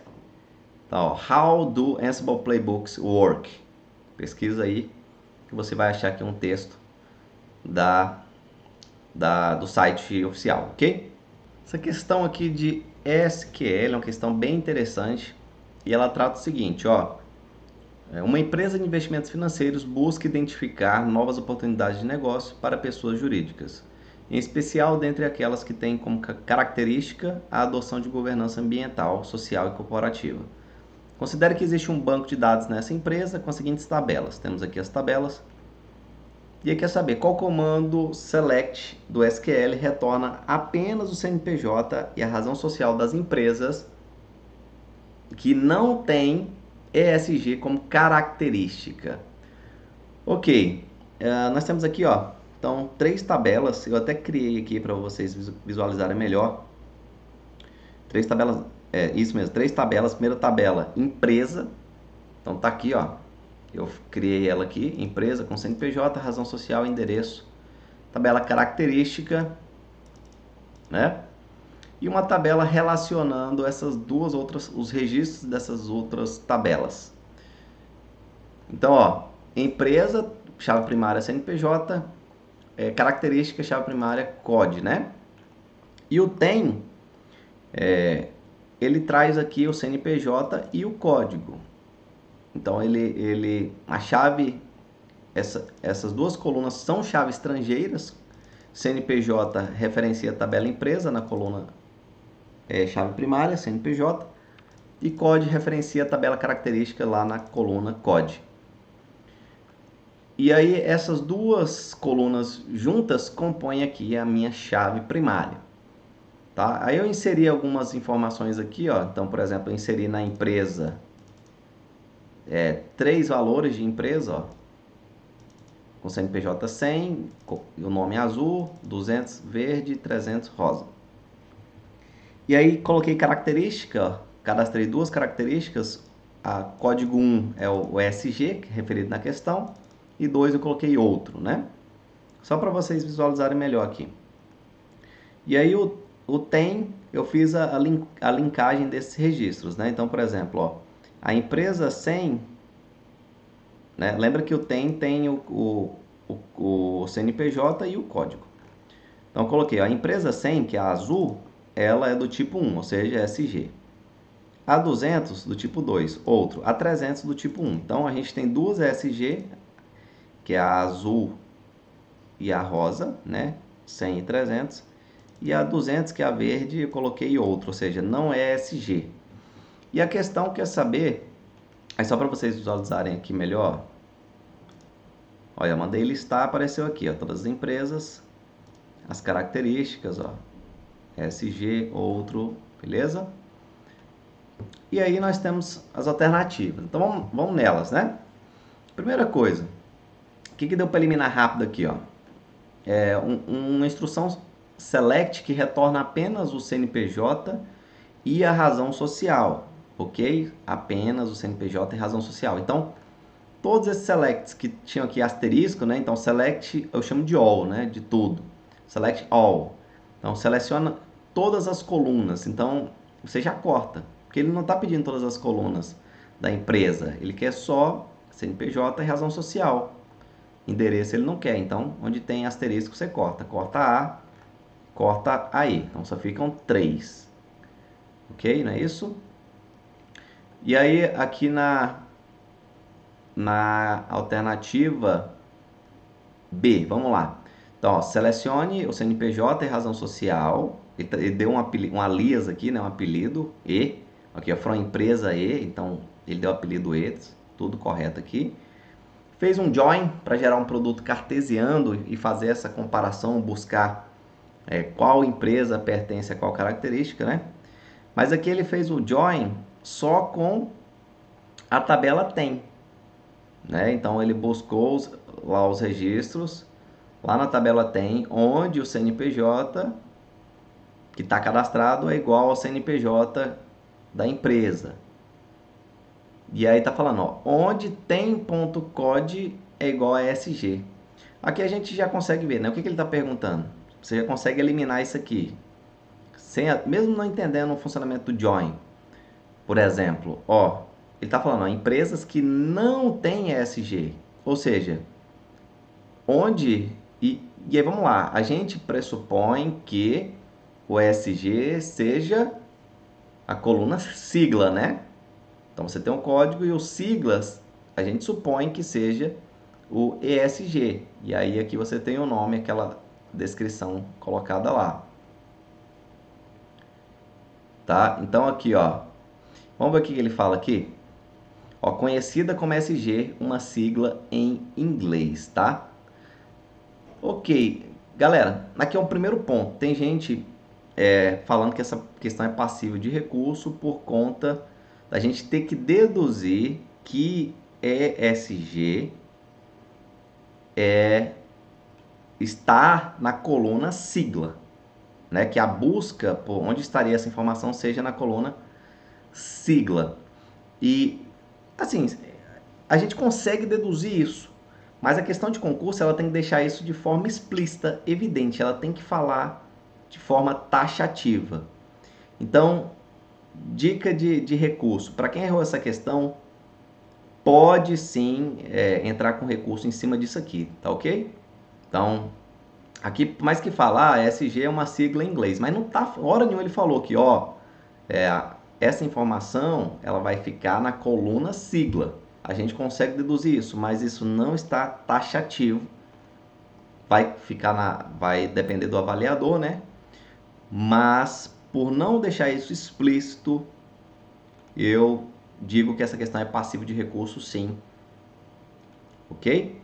Então, ó, How do Ansible Playbooks Work? Pesquisa aí que você vai achar aqui um texto do site oficial, ok? Essa questão aqui de SQL é uma questão bem interessante e ela trata o seguinte, ó. Uma empresa de investimentos financeiros busca identificar novas oportunidades de negócio para pessoas jurídicas, em especial dentre aquelas que têm como característica a adoção de governança ambiental, social e corporativa. Considere que existe um banco de dados nessa empresa com as seguintes tabelas. Temos aqui as tabelas. E aí quer saber qual comando select do SQL retorna apenas o CNPJ e a razão social das empresas que não têm ESG como característica. Ok, nós temos aqui, ó, então 3 tabelas, eu até criei aqui para vocês visualizarem melhor. 3 tabelas, isso mesmo, 3 tabelas. Primeira tabela, empresa, então tá aqui, ó, eu criei ela aqui, empresa com CNPJ, razão social, endereço. Tabela característica, né? E uma tabela relacionando essas duas outras, os registros dessas outras tabelas. Então, ó, empresa, chave primária CNPJ, característica, chave primária COD, né? E o TEM, ele traz aqui o CNPJ e o código. Então, a chave, essas duas colunas são chaves estrangeiras. CNPJ referencia a tabela empresa na coluna chave primária, CNPJ, e COD referencia a tabela característica lá na coluna COD. E aí essas duas colunas juntas compõem aqui a minha chave primária. Tá? Aí eu inseri algumas informações aqui, ó. Então, por exemplo, eu inseri na empresa 3 valores de empresa, ó. Com CNPJ 100, o nome azul, 200 verde, 300 rosa. E aí coloquei característica, ó. Cadastrei 2 características. A código 1 é o ESG, que é referido na questão, e 2 eu coloquei outro, né? Só para vocês visualizarem melhor aqui. E aí o TEM, eu fiz a linkagem desses registros, né? Então, por exemplo, ó, a empresa 100, né? Lembra que o TEM tem o CNPJ e o código. Então, eu coloquei ó, a empresa 100, que é a azul, ela é do tipo 1, ou seja, SG. A 200 do tipo 2, outro. A 300 do tipo 1. Então, a gente tem duas SG, que é a azul e a rosa, né? 100 e 300. E a 200, que é a verde, eu coloquei outro, ou seja, não é SG. E a questão quer saber, aí só para vocês visualizarem aqui melhor, olha, eu mandei listar, apareceu aqui, ó, todas as empresas, as características, ó, SG, outro, beleza? E aí nós temos as alternativas, então vamos nelas, né? Primeira coisa, o que deu para eliminar rápido aqui, ó? Uma instrução select que retorna apenas o CNPJ e a razão social, ok? Apenas o CNPJ e razão social. Então, todos esses selects que tinham aqui asterisco, né? Então, select eu chamo de all, né? De tudo. Select all. Então, seleciona todas as colunas. Então, você já corta, porque ele não está pedindo todas as colunas da empresa. Ele quer só CNPJ e razão social. Endereço ele não quer. Então, onde tem asterisco, você corta. Corta A, corta aí. Então, só ficam 3. Ok? Não é isso? E aí, aqui na alternativa B, vamos lá. Então, ó, selecione o CNPJ e razão social. Ele deu um alias aqui, né? Um apelido, E. Aqui, ó, from empresa E. Então, ele deu o apelido E. Tudo correto aqui. Fez um join para gerar um produto cartesiano e fazer essa comparação, buscar qual empresa pertence a qual característica, né? Mas aqui ele fez o join só com a tabela TEM, né? Então ele buscou lá os registros, lá na tabela TEM, onde o CNPJ que está cadastrado é igual ao CNPJ da empresa. E aí tá falando, ó, onde tem .cod é igual a SG. Aqui a gente já consegue ver, né? O que ele está perguntando? você já consegue eliminar isso aqui. Mesmo não entendendo o funcionamento do join. Por exemplo, ó, ele está falando, ó, empresas que não têm ESG. Ou seja, onde... E aí vamos lá, a gente pressupõe que o ESG seja a coluna sigla, né? Então você tem um código e os siglas, a gente supõe que seja o ESG. E aí aqui você tem o nome, aquela descrição colocada lá. Tá? Então aqui, ó, vamos ver o que ele fala aqui. Ó, conhecida como ESG, uma sigla em inglês, tá? Ok, galera, aqui é um primeiro ponto. Tem gente falando que essa questão é passível de recurso por conta da gente ter que deduzir que ESG está na coluna sigla, né? Que a busca por onde estaria essa informação seja na coluna sigla. E assim, a gente consegue deduzir isso, mas a questão de concurso ela tem que deixar isso de forma explícita, evidente, ela tem que falar de forma taxativa. Então, dica de recurso, para quem errou essa questão, pode sim entrar com recurso em cima disso aqui, tá ok? Então, aqui, mais que falar, ESG é uma sigla em inglês, mas não tá, hora nenhuma ele falou que, ó, essa informação, ela vai ficar na coluna sigla. A gente consegue deduzir isso, mas isso não está taxativo. Vai depender do avaliador, né? Mas, por não deixar isso explícito, eu digo que essa questão é passiva de recurso, sim. Ok?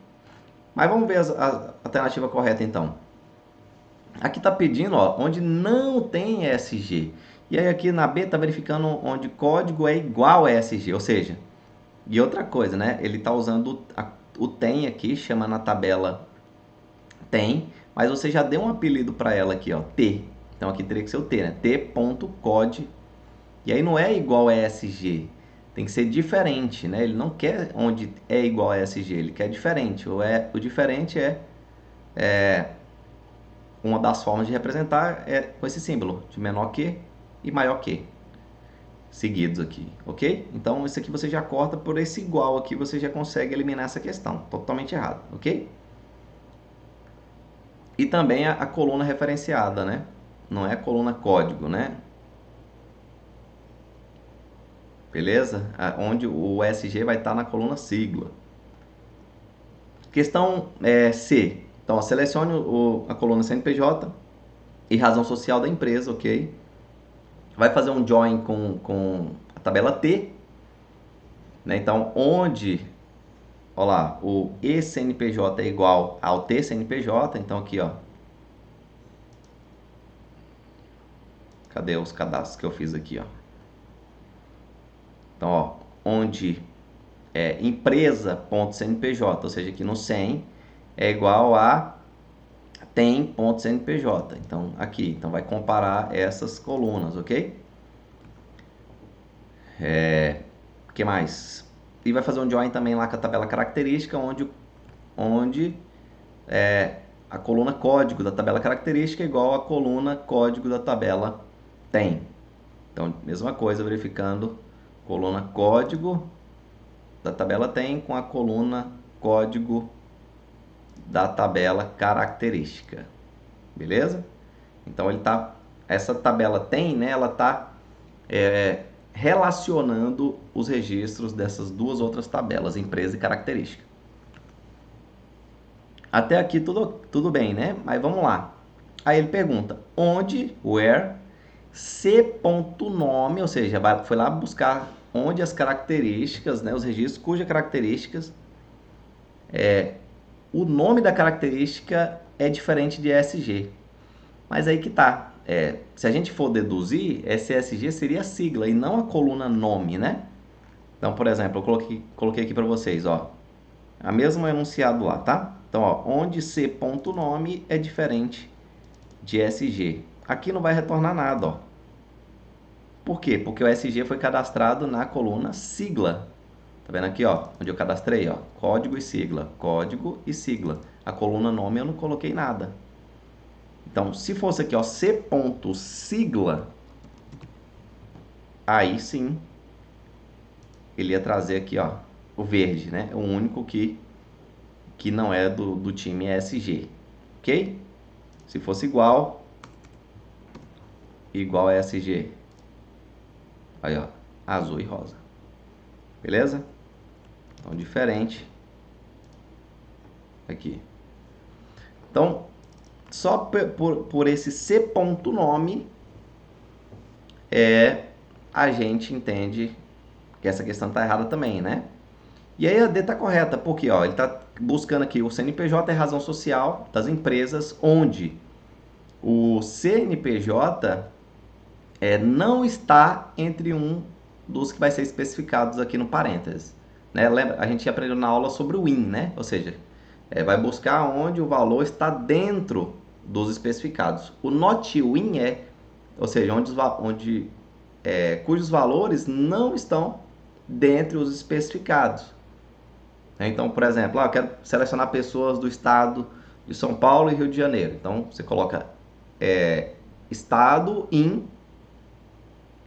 Mas vamos ver a alternativa correta, então. Aqui está pedindo, ó, onde não tem ESG. E aí aqui na B está verificando onde código é igual a ESG, ou seja, e outra coisa, né? Ele está usando o tem aqui, chama na tabela tem, mas você já deu um apelido para ela aqui, ó, T. Então aqui teria que ser o T, né? T.code. E aí não é igual a ESG. Tem que ser diferente, né? Ele não quer onde é igual a ESG, ele quer diferente. O diferente é uma das formas de representar com esse símbolo de menor que e maior que seguidos aqui, ok? Então isso aqui você já corta por esse igual aqui, você já consegue eliminar essa questão, totalmente errado, ok? E também a coluna referenciada, né? Não é a coluna código, né? Beleza? Onde o SG vai estar na coluna sigla. Questão C. Então, ó, selecione a coluna CNPJ e razão social da empresa, ok? Vai fazer um join com a tabela T, né? Então, onde, ó lá, o eCNPJ é igual ao TCNPJ, então aqui, ó. Cadê os cadastros que eu fiz aqui, ó? Então, ó, onde empresa.cnpj, ou seja, aqui no 100 é igual a tem.cnpj. Então, aqui, então vai comparar essas colunas, ok? O que mais? E vai fazer um join também lá com a tabela característica, onde a coluna código da tabela característica é igual a coluna código da tabela tem. Então, mesma coisa, verificando coluna código da tabela tem com a coluna código da tabela característica. Beleza? Então, essa tabela tem, né? Ela está relacionando os registros dessas duas outras tabelas, empresa e característica. Até aqui tudo bem, né? Mas vamos lá. Aí ele pergunta, onde, where, c.nome, ou seja, foi lá buscar onde as características, né, os registros cujas características, o nome da característica é diferente de ESG. Mas aí que tá. Se a gente for deduzir, SSG seria a sigla e não a coluna nome, né? Então, por exemplo, eu coloquei aqui para vocês, ó, a mesma enunciado lá, tá? Então, ó, onde c.nome é diferente de SG. Aqui não vai retornar nada, ó. Por quê? Porque o SG foi cadastrado na coluna sigla. Tá vendo aqui, ó, onde eu cadastrei, ó, código e sigla, código e sigla. A coluna nome eu não coloquei nada. Então, se fosse aqui, ó, C.sigla, aí sim, ele ia trazer aqui, ó, o verde, né? É o único que não é do time ESG, ok? Se fosse igual a ESG, aí, ó, azul e rosa, beleza? Então, diferente aqui. Então, só por esse C.nome, a gente entende que essa questão está errada também, né? E aí a D está correta, porque ó, ele está buscando aqui o CNPJ é razão social das empresas onde o CNPJ não está entre um dos que vai ser especificados aqui no parênteses. Né? Lembra, a gente aprendeu na aula sobre o IN, né? Ou seja, vai buscar onde o valor está dentro dos especificados. O not win ou seja, cujos valores não estão dentre os especificados. Então, por exemplo, eu quero selecionar pessoas do estado de São Paulo e Rio de Janeiro. Então, você coloca estado in,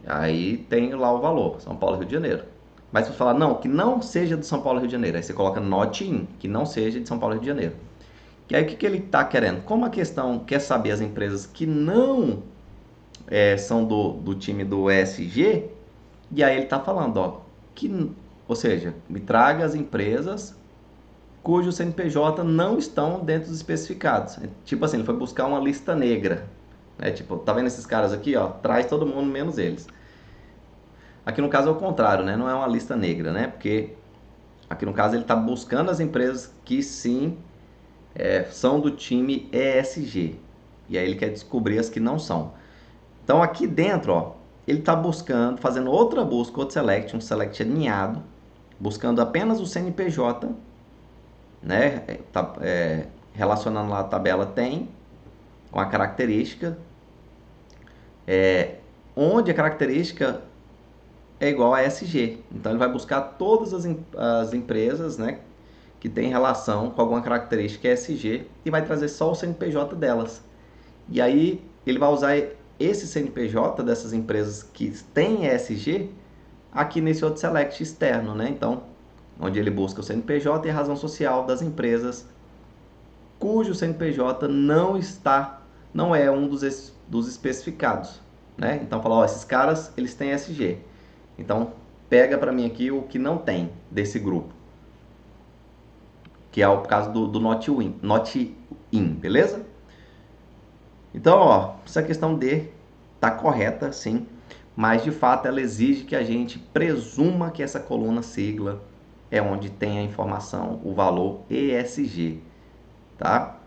aí tem lá o valor, São Paulo e Rio de Janeiro. Mas se você falar, não, que não seja de São Paulo e Rio de Janeiro, aí você coloca not in, que não seja de São Paulo e Rio de Janeiro. E aí o que ele está querendo? Como a questão quer saber as empresas que não são do time do ESG, e aí ele está falando, ó, ou seja, me traga as empresas cujo CNPJ não estão dentro dos especificados. Tipo assim, ele foi buscar uma lista negra. Tipo, tá vendo esses caras aqui, ó? Traz todo mundo menos eles. Aqui no caso é o contrário, né? Não é uma lista negra, né? Porque aqui no caso ele está buscando as empresas que sim são do time ESG. E aí ele quer descobrir as que não são. Então aqui dentro, ó, ele está buscando, fazendo outra busca, outro select, um select alinhado, buscando apenas o CNPJ, né? Relacionando lá a tabela tem com a característica, onde a característica é igual a ESG. Então ele vai buscar todas as empresas, né, que tem relação com alguma característica ESG e vai trazer só o CNPJ delas. E aí ele vai usar esse CNPJ dessas empresas que têm ESG aqui nesse outro select externo, né? Então, onde ele busca o CNPJ e a razão social das empresas cujo CNPJ não é um dos especificados, né? Então, fala, ó, esses caras, eles têm ESG. Então, pega para mim aqui o que não tem desse grupo, que é o caso do not in, beleza? Então, ó, essa questão D tá correta, sim, mas de fato ela exige que a gente presuma que essa coluna sigla é onde tem a informação, o valor ESG, tá?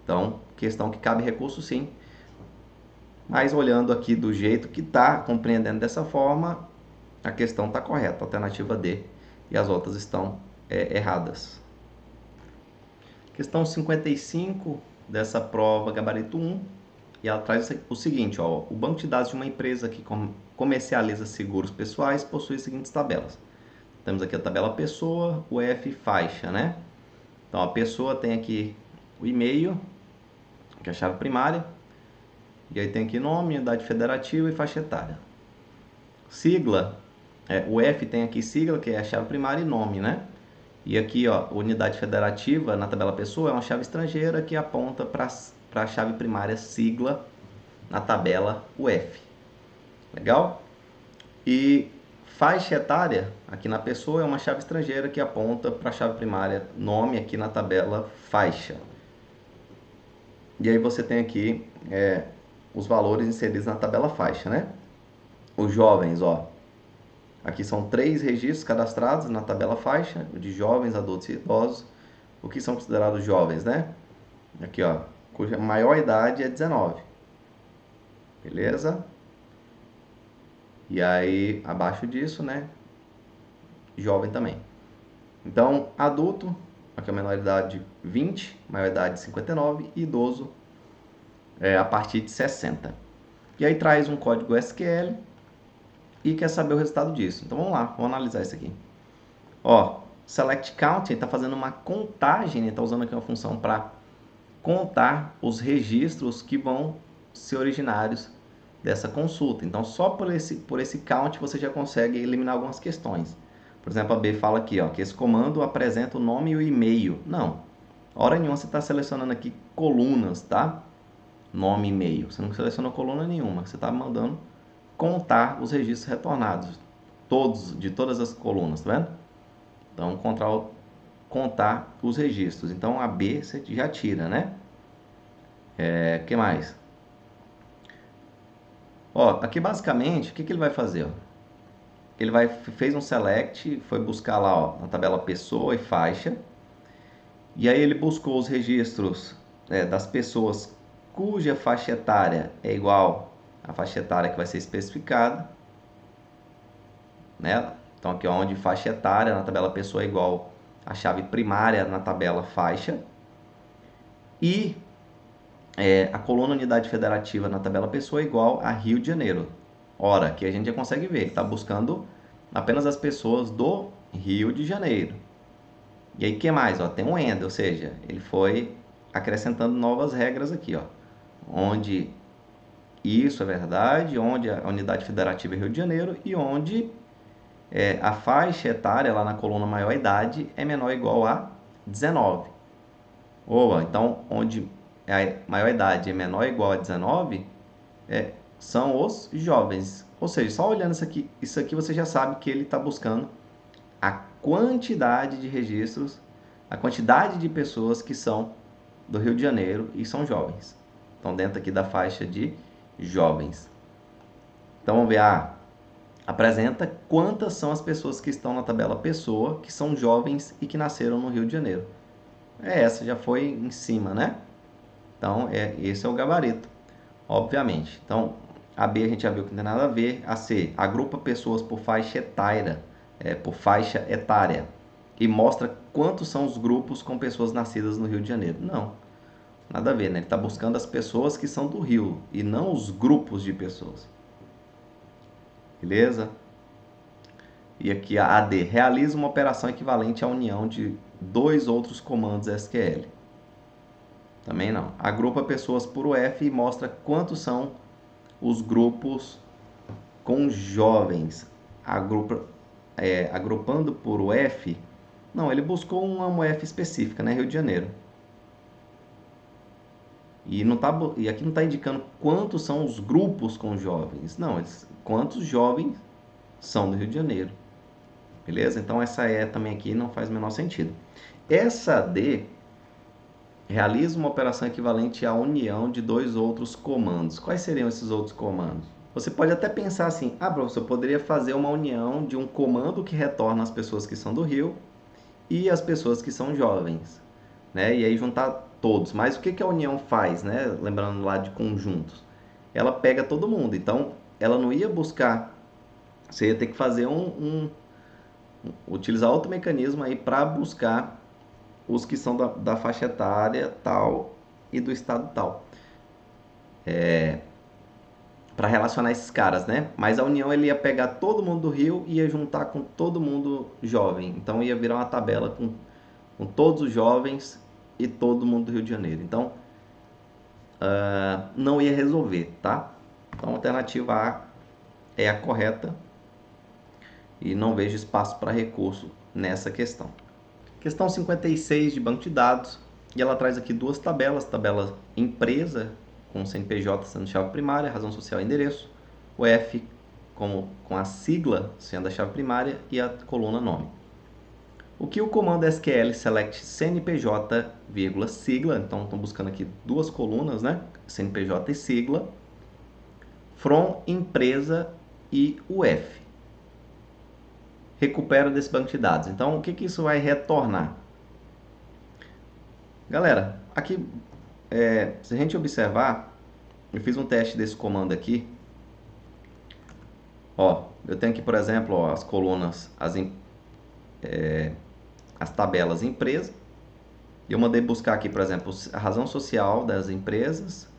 Então, questão que cabe recurso sim, mas olhando aqui do jeito que tá, compreendendo dessa forma, a questão está correta, alternativa D, e as outras estão erradas. Questão 55 dessa prova gabarito 1, e ela traz o seguinte, ó, o banco de dados de uma empresa que comercializa seguros pessoais possui as seguintes tabelas. Temos aqui a tabela pessoa, o F faixa, né? Então a pessoa tem aqui o e-mail, que é a chave primária, e aí tem aqui nome, unidade federativa e faixa etária. Sigla, o F tem aqui sigla, que é a chave primária e nome, né? E aqui, ó, unidade federativa na tabela pessoa é uma chave estrangeira que aponta para a chave primária sigla na tabela UF. Legal? E faixa etária, aqui na pessoa, é uma chave estrangeira que aponta para a chave primária nome aqui na tabela faixa. E aí você tem aqui os valores inseridos na tabela faixa, né? Os jovens, ó. Aqui são 3 registros cadastrados na tabela faixa, de jovens, adultos e idosos. O que são considerados jovens, né? Aqui, ó, cuja maior idade é 19. Beleza? E aí, abaixo disso, né? Jovem também. Então, adulto, aqui a menor idade 20, maior idade 59 e idoso a partir de 60. E aí traz um código SQL e quer saber o resultado disso. Então vamos lá, vamos analisar isso aqui. Ó, select count, ele está fazendo uma contagem, ele está usando aqui uma função para contar os registros que vão ser originários dessa consulta. Então, só por esse count você já consegue eliminar algumas questões. Por exemplo, a B fala aqui, ó, que esse comando apresenta o nome e o e-mail. Não, hora nenhuma você está selecionando aqui colunas, tá? Nome e e-mail. Você não selecionou coluna nenhuma, você está mandando contar os registros retornados, todos, de todas as colunas, tá vendo? Então, contar os registros. Então, a B você já tira, né? Que mais? Ó, aqui basicamente, o que ele vai fazer? Ó? Ele fez um select, foi buscar lá, ó, na tabela pessoa e faixa, e aí ele buscou os registros das pessoas cuja faixa etária é igual à faixa etária que vai ser especificada, né? Então aqui onde faixa etária na tabela pessoa é igual à chave primária na tabela faixa, e a coluna unidade federativa na tabela pessoa é igual a Rio de Janeiro. Ora, aqui a gente já consegue ver que está buscando apenas as pessoas do Rio de Janeiro. E aí, o que mais? Ó, tem um AND, ou seja, ele foi acrescentando novas regras aqui, ó, onde isso é verdade, onde a unidade federativa é Rio de Janeiro e onde a faixa etária lá na coluna maior idade é menor ou igual a 19. Ou então, onde a maior idade é menor ou igual a 19, são os jovens. Ou seja, só olhando isso aqui você já sabe que ele está buscando a quantidade de registros, a quantidade de pessoas que são do Rio de Janeiro e são jovens. Então, dentro aqui da faixa de jovens. Então, vamos ver, apresenta quantas são as pessoas que estão na tabela pessoa, que são jovens e que nasceram no Rio de Janeiro. Essa já foi em cima, né? Então, esse é o gabarito, obviamente. Então, a B a gente já viu que não tem nada a ver. A C, agrupa pessoas por faixa etária, e mostra quantos são os grupos com pessoas nascidas no Rio de Janeiro. Não, nada a ver, né? Ele está buscando as pessoas que são do Rio e não os grupos de pessoas. Beleza? E aqui a AD, realiza uma operação equivalente à união de dois outros comandos SQL. Também não. Agrupa pessoas por UF e mostra quantos são os grupos com jovens. Agrupando por UF, não, ele buscou uma UF específica, né? Rio de Janeiro. E aqui não está indicando quantos são os grupos com jovens. Não, quantos jovens são do Rio de Janeiro. Beleza? Então essa também aqui não faz o menor sentido. Essa D realiza uma operação equivalente à união de dois outros comandos. Quais seriam esses outros comandos? Você pode até pensar assim, professor, eu poderia fazer uma união de um comando que retorna as pessoas que são do Rio e as pessoas que são jovens, né? E aí juntar todos. Mas o que a união faz, né? Lembrando lá de conjuntos. Ela pega todo mundo. Então, ela não ia buscar... Você ia ter que fazer utilizar outro mecanismo aí para buscar os que são da faixa etária tal e do estado tal. Para relacionar esses caras, né? Mas a união ele ia pegar todo mundo do Rio e ia juntar com todo mundo jovem. Então ia virar uma tabela com todos os jovens e todo mundo do Rio de Janeiro. Então não ia resolver, tá? Então a alternativa A é a correta e não vejo espaço para recurso nessa questão. Questão 56 de banco de dados, e ela traz aqui duas tabelas, tabela empresa com CNPJ sendo chave primária, razão social e endereço, o F com a sigla sendo a chave primária e a coluna nome. O que o comando SQL select CNPJ, sigla, então estão buscando aqui duas colunas, né? CNPJ e sigla, from empresa e UF. Recupera desse banco de dados. Então, o que isso vai retornar? Galera, aqui, se a gente observar, eu fiz um teste desse comando aqui. Ó, eu tenho aqui, por exemplo, ó, as colunas, as tabelas empresa. E eu mandei buscar aqui, por exemplo, a razão social das empresas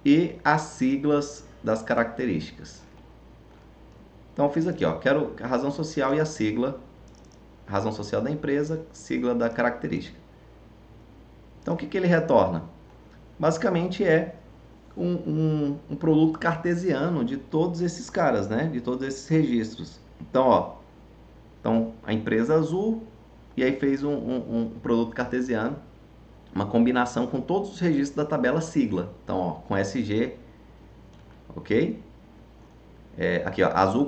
e as siglas das características. Então, eu fiz aqui, ó, quero a razão social e a sigla, razão social da empresa, sigla da característica. Então, o que ele retorna? Basicamente é um produto cartesiano de todos esses caras, né? De todos esses registros. Então, ó, então a empresa azul, e aí fez um produto cartesiano, uma combinação com todos os registros da tabela sigla. Então, ó, com SG, ok? Aqui, ó, azul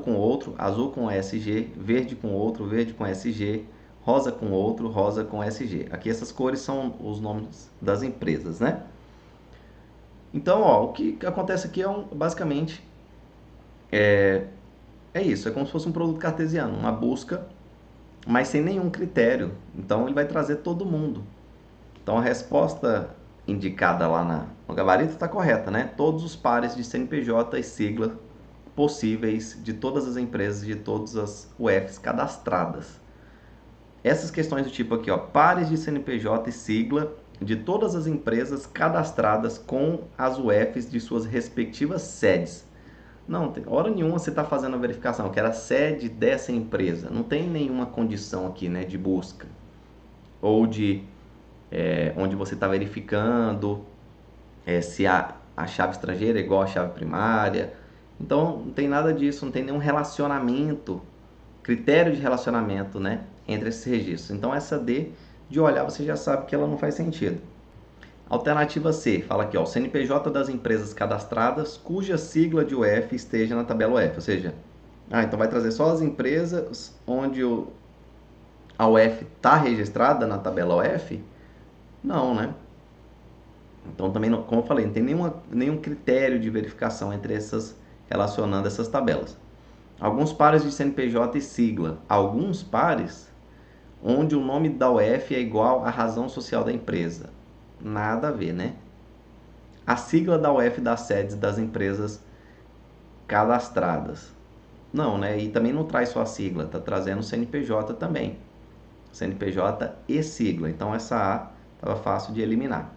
com SG, verde com outro, verde com SG, rosa com outro, rosa com SG. Aqui essas cores são os nomes das empresas, né? Então, ó, o que acontece aqui é basicamente é isso, é como se fosse um produto cartesiano, uma busca, mas sem nenhum critério. Então ele vai trazer todo mundo. Então a resposta indicada lá no gabarito está correta, né? Todos os pares de CNPJ e sigla possíveis de todas as empresas, de todas as UFs cadastradas. Essas questões do tipo aqui, ó, pares de CNPJ e sigla de todas as empresas cadastradas com as UFs de suas respectivas sedes. Não, tem hora nenhuma você está fazendo a verificação, que era a sede dessa empresa. Não tem nenhuma condição aqui, né, de busca. Ou de onde você está verificando se a chave estrangeira é igual à chave primária. Então, não tem nada disso, não tem nenhum relacionamento, critério de relacionamento, né, entre esses registros. Então, essa D, de olhar, você já sabe que ela não faz sentido. Alternativa C, fala aqui, ó, o CNPJ das empresas cadastradas cuja sigla de UF esteja na tabela UF, ou seja, então vai trazer só as empresas onde a UF está registrada na tabela UF? Não, né? Então também, como eu falei, não tem nenhum critério de verificação entre relacionando essas tabelas. Alguns pares de CNPJ e sigla, alguns pares onde o nome da UF é igual à razão social da empresa. Nada a ver, né? A sigla da UF das sedes das empresas cadastradas. Não, né? E também não traz só a sigla, tá trazendo o CNPJ também. CNPJ e sigla. Então essa A estava fácil de eliminar.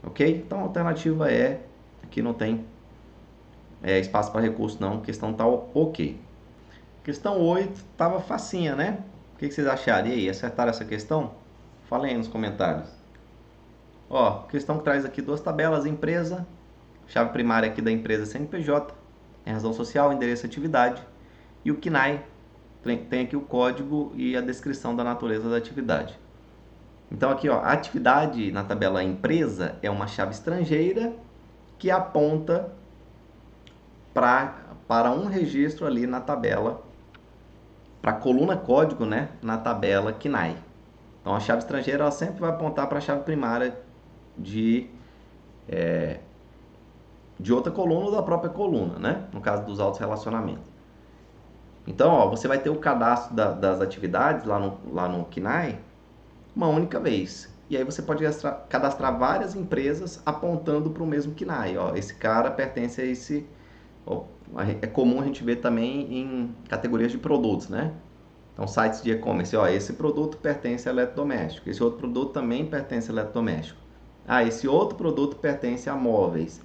Ok? Então a alternativa aqui não tem espaço para recurso não, a questão tá ok. Questão 8 estava facinha, né? O que vocês acharam? E aí, acertaram essa questão? Falem aí nos comentários. Ó, questão que traz aqui duas tabelas, empresa, chave primária aqui da empresa CNPJ, razão social, endereço e atividade, e o CNAE, tem aqui o código e a descrição da natureza da atividade. Então aqui, ó, a atividade na tabela empresa é uma chave estrangeira que aponta para um registro ali na tabela, para a coluna código, né, na tabela CNAE. Então a chave estrangeira ela sempre vai apontar para a chave primária de outra coluna ou da própria coluna, né? No caso dos autos relacionamentos. Então, ó, você vai ter o cadastro das atividades lá no CNAE uma única vez. E aí você pode cadastrar várias empresas apontando para o mesmo CNAE. Ó, esse cara pertence a esse... Ó, é comum a gente ver também em categorias de produtos, né? Então, sites de e-commerce, ó, esse produto pertence a eletrodoméstico, esse outro produto também pertence a eletrodoméstico. Esse outro produto pertence a móveis.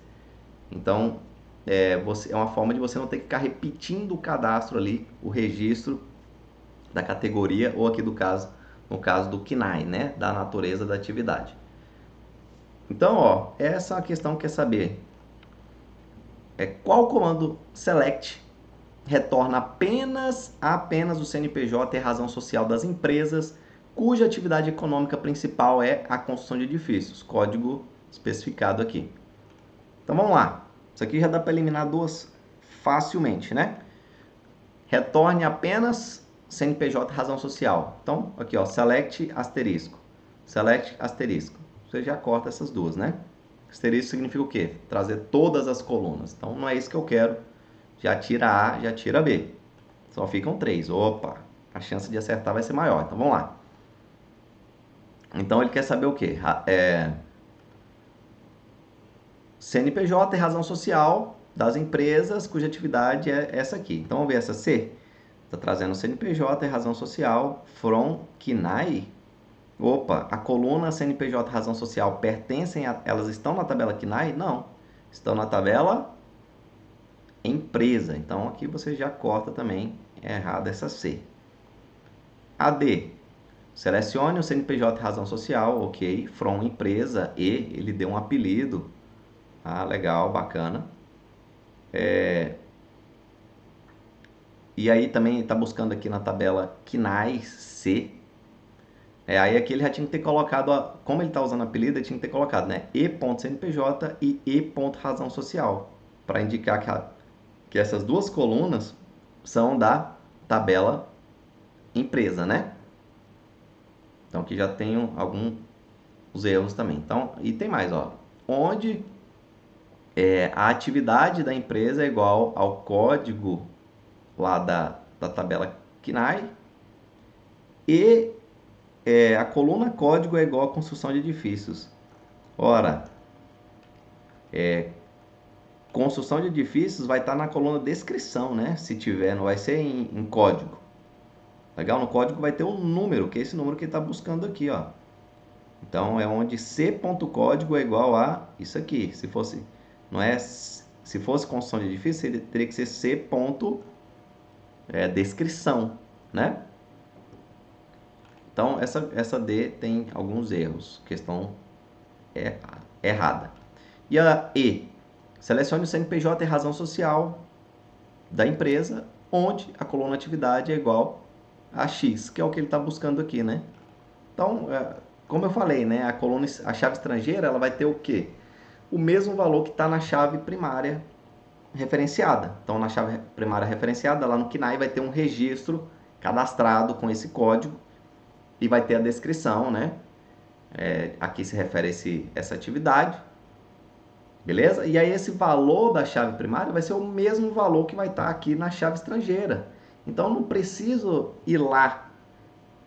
Então, é uma forma de você não ter que ficar repetindo o cadastro ali, o registro da categoria, ou aqui no caso do CNAE, né, da natureza da atividade. Então, ó, essa é a questão que quer saber. Qual comando select retorna apenas o CNPJ e a razão social das empresas cuja atividade econômica principal é a construção de edifícios. Código especificado aqui. Então vamos lá. Isso aqui já dá para eliminar duas facilmente, né? Retorne apenas CNPJ e razão social. Então, aqui, ó, select asterisco. Select asterisco. Você já corta essas duas, né? Asterisco significa o quê? Trazer todas as colunas. Então, não é isso que eu quero. Já tira A, já tira B. Só ficam 3. Opa, a chance de acertar vai ser maior. Então, vamos lá. Então, ele quer saber o quê? CNPJ e razão social das empresas cuja atividade é essa aqui. Então, vamos ver essa C. Está trazendo CNPJ e razão social from CNAE. Opa, a coluna CNPJ e razão social elas estão na tabela CNAE? Não. Estão na tabela empresa. Então, aqui você já corta também, é errada essa C. A D. Selecione o CNPJ e razão social, ok. From empresa e ele deu um apelido. Ah, legal, bacana. E aí também está buscando aqui na tabela KNAI C. Aí aqui ele já tinha que ter colocado, como ele está usando apelido, ele tinha que ter colocado, né? E.CNPJ e E.razão social. Para indicar que essas duas colunas são da tabela empresa, né? Então aqui já tem alguns erros também. Então, e tem mais, ó. Onde a atividade da empresa é igual ao código lá da tabela KNAI e a coluna código é igual a construção de edifícios. Ora, construção de edifícios vai estar na coluna descrição, né? Se tiver, não vai ser em código. Legal? No código vai ter um número, que é esse número que ele está buscando aqui, ó. Então é onde c.código é igual a isso aqui. Se fosse construção de edifício, ele teria que ser c. Descrição, né? Então essa D tem alguns erros, questão errada. E a E, selecione o CNPJ e razão social da empresa, onde a coluna atividade é igual a X, que é o que ele está buscando aqui, né? Então, como eu falei, né, a chave estrangeira ela vai ter o quê? O mesmo valor que está na chave primária referenciada. Então, na chave primária referenciada, lá no KNAI vai ter um registro cadastrado com esse código e vai ter a descrição, né? Aqui se refere a essa atividade, beleza? E aí esse valor da chave primária vai ser o mesmo valor que vai estar aqui na chave estrangeira. Então, não preciso ir lá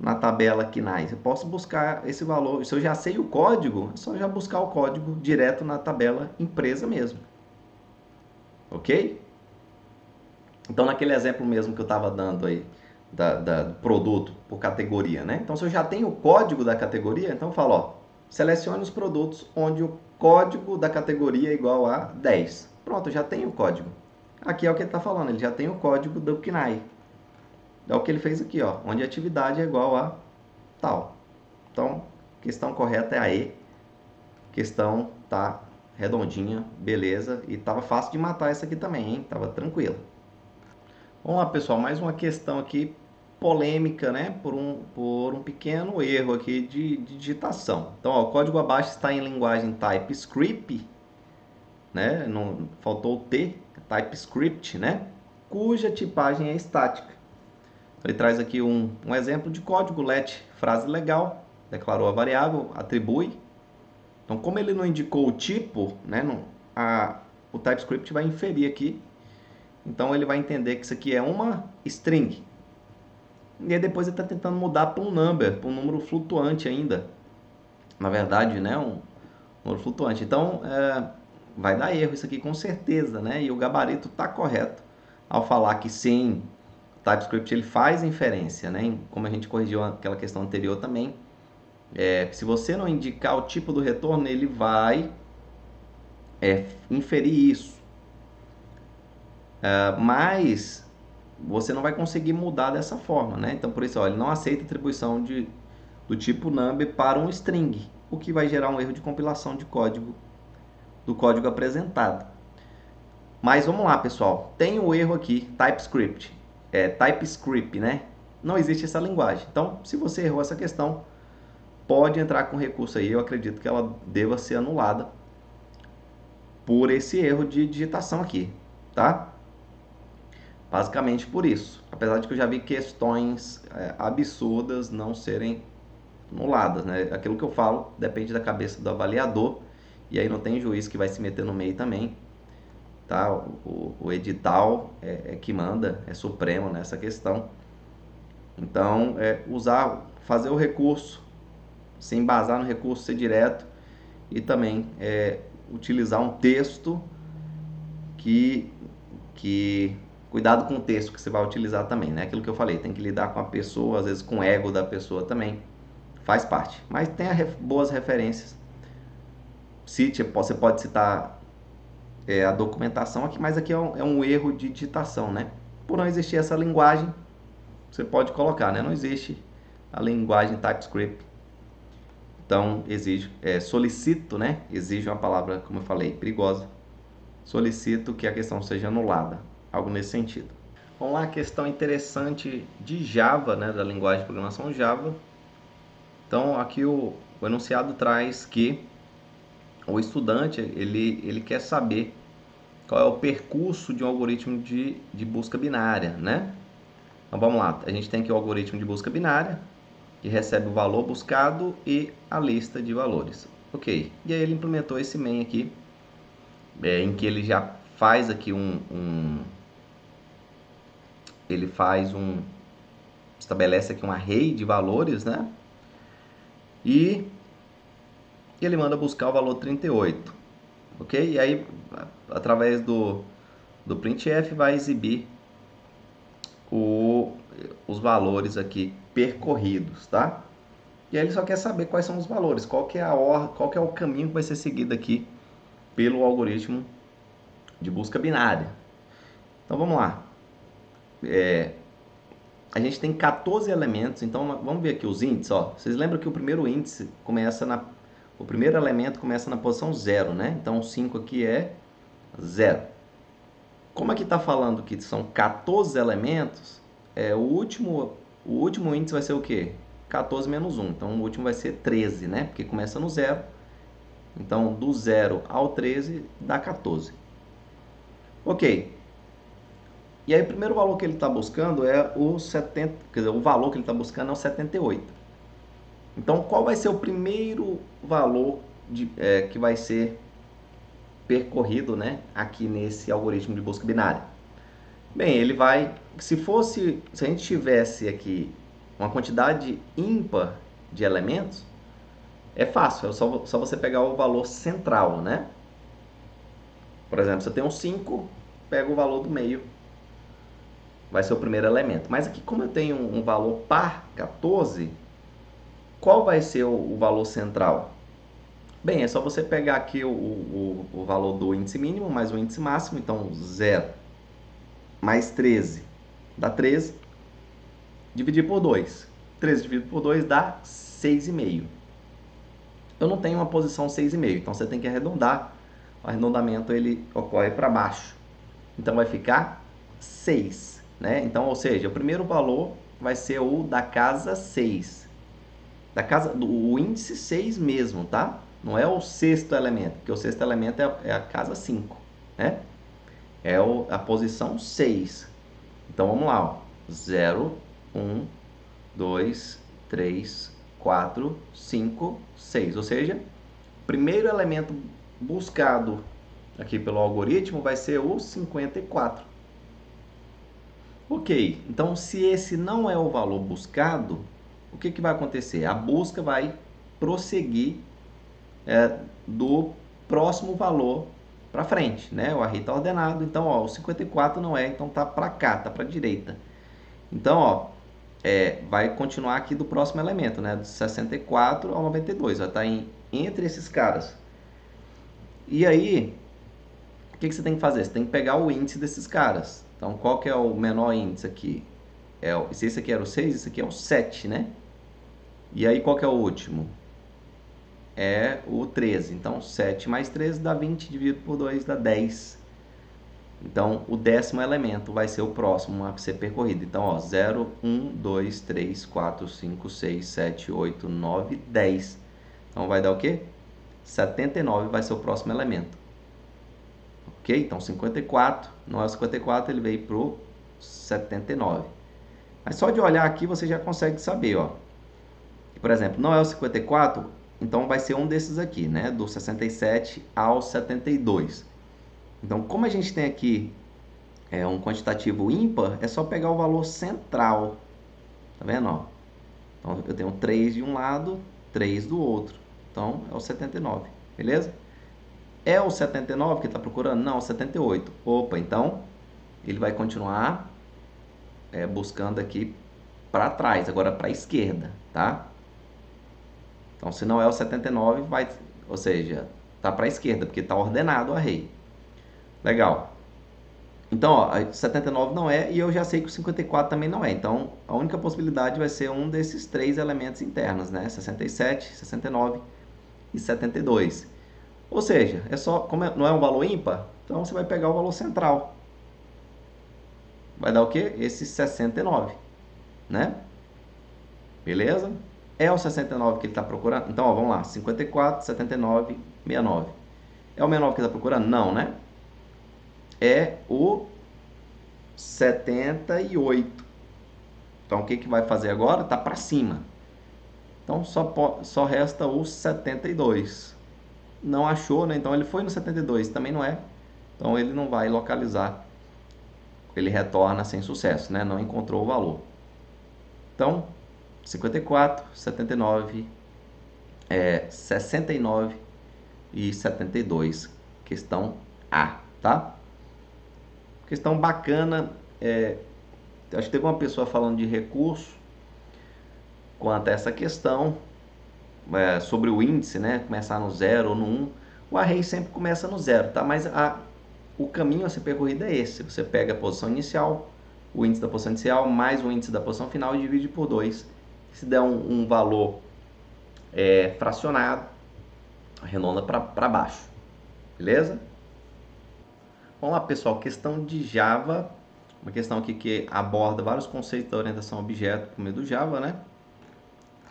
na tabela KNAI. Eu posso buscar esse valor. Se eu já sei o código, é só já buscar o código direto na tabela empresa mesmo. Ok? Então, naquele exemplo mesmo que eu estava dando aí, do produto por categoria, né? Então, se eu já tenho o código da categoria, então eu falo, ó, selecione os produtos onde o código da categoria é igual a 10. Pronto, eu já tenho o código. Aqui é o que ele está falando, ele já tem o código do KNAI. É o que ele fez aqui, ó, onde a atividade é igual a tal. Então, questão correta é a E. Questão tá redondinha, beleza. E tava fácil de matar essa aqui também, hein? Tava tranquilo. Vamos lá, pessoal, mais uma questão aqui polêmica, né? Por um pequeno erro aqui de digitação. Então, ó, o código abaixo está em linguagem TypeScript, né? Não, faltou o T, TypeScript, né? Cuja tipagem é estática. Ele traz aqui um exemplo de código let, frase legal, declarou a variável, atribui. Então, como ele não indicou o tipo, né, o TypeScript vai inferir aqui. Então, ele vai entender que isso aqui é uma string. E aí depois ele está tentando mudar para um number, para um número flutuante ainda. Na verdade, né, um número flutuante. Então, vai dar erro isso aqui com certeza, né? E o gabarito está correto ao falar que sim, TypeScript ele faz inferência, né? Como a gente corrigiu aquela questão anterior também. Se você não indicar o tipo do retorno, ele vai inferir isso. Mas você não vai conseguir mudar dessa forma, né? Então, por isso, ó, ele não aceita atribuição do tipo number para um string, o que vai gerar um erro de compilação de código do código apresentado. Mas vamos lá, pessoal. Tem um erro aqui, TypeScript. TypeScript, né? Não existe essa linguagem. Então, se você errou essa questão, pode entrar com recurso aí. Eu acredito que ela deva ser anulada por esse erro de digitação aqui, tá? Basicamente por isso. Apesar de que eu já vi questões absurdas não serem anuladas, né? Aquilo que eu falo depende da cabeça do avaliador e aí não tem juiz que vai se meter no meio também, tá? O edital é que manda, é supremo nessa questão. Então, fazer o recurso, se embasar no recurso, ser direto e também utilizar um texto que cuidado com o texto que você vai utilizar também, né? Aquilo que eu falei, tem que lidar com a pessoa, às vezes com o ego da pessoa também, faz parte. Mas tenha boas referências. Você pode citar a documentação aqui, mas aqui é um erro de digitação, né? Por não existir essa linguagem, você pode colocar, né? Não existe a linguagem TypeScript. Então, solicito, né? Exige uma palavra, como eu falei, perigosa. Solicito que a questão seja anulada, algo nesse sentido. Vamos lá, questão interessante de Java, né? Da linguagem de programação Java. Então, aqui o enunciado traz que o estudante, ele quer saber qual é o percurso de um algoritmo de busca binária, né? Então, vamos lá. A gente tem aqui o algoritmo de busca binária, que recebe o valor buscado e a lista de valores. Ok. E aí ele implementou esse main aqui, em que ele já faz aqui estabelece aqui um array de valores, né? E ele manda buscar o valor 38, ok? E aí, através do printf, vai exibir os valores aqui percorridos, tá? E aí ele só quer saber quais são os valores, qual que é o caminho que vai ser seguido aqui pelo algoritmo de busca binária. Então vamos lá. A gente tem 14 elementos, então vamos ver aqui os índices, ó. Vocês lembram que o primeiro índice o primeiro elemento começa na posição 0, né? Então o 5 aqui é 0. Como aqui está falando que são 14 elementos, o último índice vai ser o quê? 14 menos 1. Então o último vai ser 13, né? Porque começa no 0. Então do 0 ao 13 dá 14. Ok. E aí o primeiro valor que ele está buscando é o 70, quer dizer, o valor que ele está buscando é o 78. Então qual vai ser o primeiro valor que vai ser percorrido, né, aqui nesse algoritmo de busca binária? Bem, ele vai, se a gente tivesse aqui uma quantidade ímpar de elementos, é fácil, é só você pegar o valor central, né? Por exemplo, você tem um 5, pega o valor do meio, vai ser o primeiro elemento. Mas aqui, como eu tenho um valor par 14, qual vai ser o valor central? Bem, é só você pegar aqui o valor do índice mínimo mais o índice máximo, então 0 mais 13 dá 13, dividir por 2. 13 dividido por 2 dá 6,5. Eu não tenho uma posição 6,5, então você tem que arredondar. O arredondamento ele ocorre para baixo. Então vai ficar 6, né? Então, ou seja, o primeiro valor vai ser o da casa 6. O índice 6 mesmo, tá? Não é o sexto elemento, porque o sexto elemento é a casa 5, né? É a posição 6. Então vamos lá, ó. 0, 1, 2, 3, 4, 5, 6. Ou seja, o primeiro elemento buscado aqui pelo algoritmo vai ser o 54. Ok, então se esse não é o valor buscado, o que vai acontecer? A busca vai prosseguir do próximo valor para frente, né? O array está ordenado, então ó, o 54 não é, então tá para cá, tá para a direita. Então, ó, vai continuar aqui do próximo elemento, né? Do 64 ao 92, vai estar entre esses caras. E aí, o que você tem que fazer? Você tem que pegar o índice desses caras. Então, qual que é o menor índice aqui? Se esse aqui era o 6, esse aqui é o 7, né? E aí, qual que é o último? É o 13. Então, 7 mais 13 dá 20, dividido por 2 dá 10. Então, o 10º elemento vai ser o próximo a ser percorrido. Então, ó, 0, 1, 2, 3, 4, 5, 6, 7, 8, 9, 10. Então, vai dar o quê? 79 vai ser o próximo elemento. Ok? Então, 54, não é o 54, ele veio para o 79. Mas só de olhar aqui, você já consegue saber, ó. Por exemplo, não é o 54, então vai ser um desses aqui, né? Do 67 ao 72. Então, como a gente tem aqui um quantitativo ímpar, é só pegar o valor central. Tá vendo? Ó? Então, eu tenho 3 de um lado, 3 do outro. Então, é o 79. Beleza? É o 79 que está procurando? Não, é o 78. Opa, então, ele vai continuar buscando aqui para trás, agora para a esquerda, tá? Então, se não é o 79, ou seja, tá para a esquerda, porque está ordenado o array. Legal. Então, ó, 79 não é, e eu já sei que o 54 também não é. Então, a única possibilidade vai ser um desses três elementos internos, né? 67, 69 e 72. Ou seja, é só, como não é um valor ímpar, então você vai pegar o valor central. Vai dar o quê? Esse 69, né? Beleza? É o 69 que ele está procurando? Então, ó, vamos lá. 54, 79, 69. É o 69 que ele está procurando? Não, né? É o 78. Então, o que que vai fazer agora? Tá para cima. Então, só resta o 72. Não achou, né? Então, ele foi no 72. Também não é. Então, ele não vai localizar. Ele retorna sem sucesso, né? Não encontrou o valor. Então, 54, 79, 69 e 72. Questão A, tá? Questão bacana. Acho que teve uma pessoa falando de recurso quanto a essa questão, sobre o índice, né? Começar no 0 ou no 1. O array sempre começa no 0, tá? Mas o caminho a ser percorrido é esse. Você pega a posição inicial, o índice da posição inicial, mais o índice da posição final e divide por 2. Se der um valor fracionado, arredonda para baixo. Beleza? Vamos lá, pessoal. Questão de Java. Uma questão aqui que aborda vários conceitos da orientação a objeto por meio do Java, né?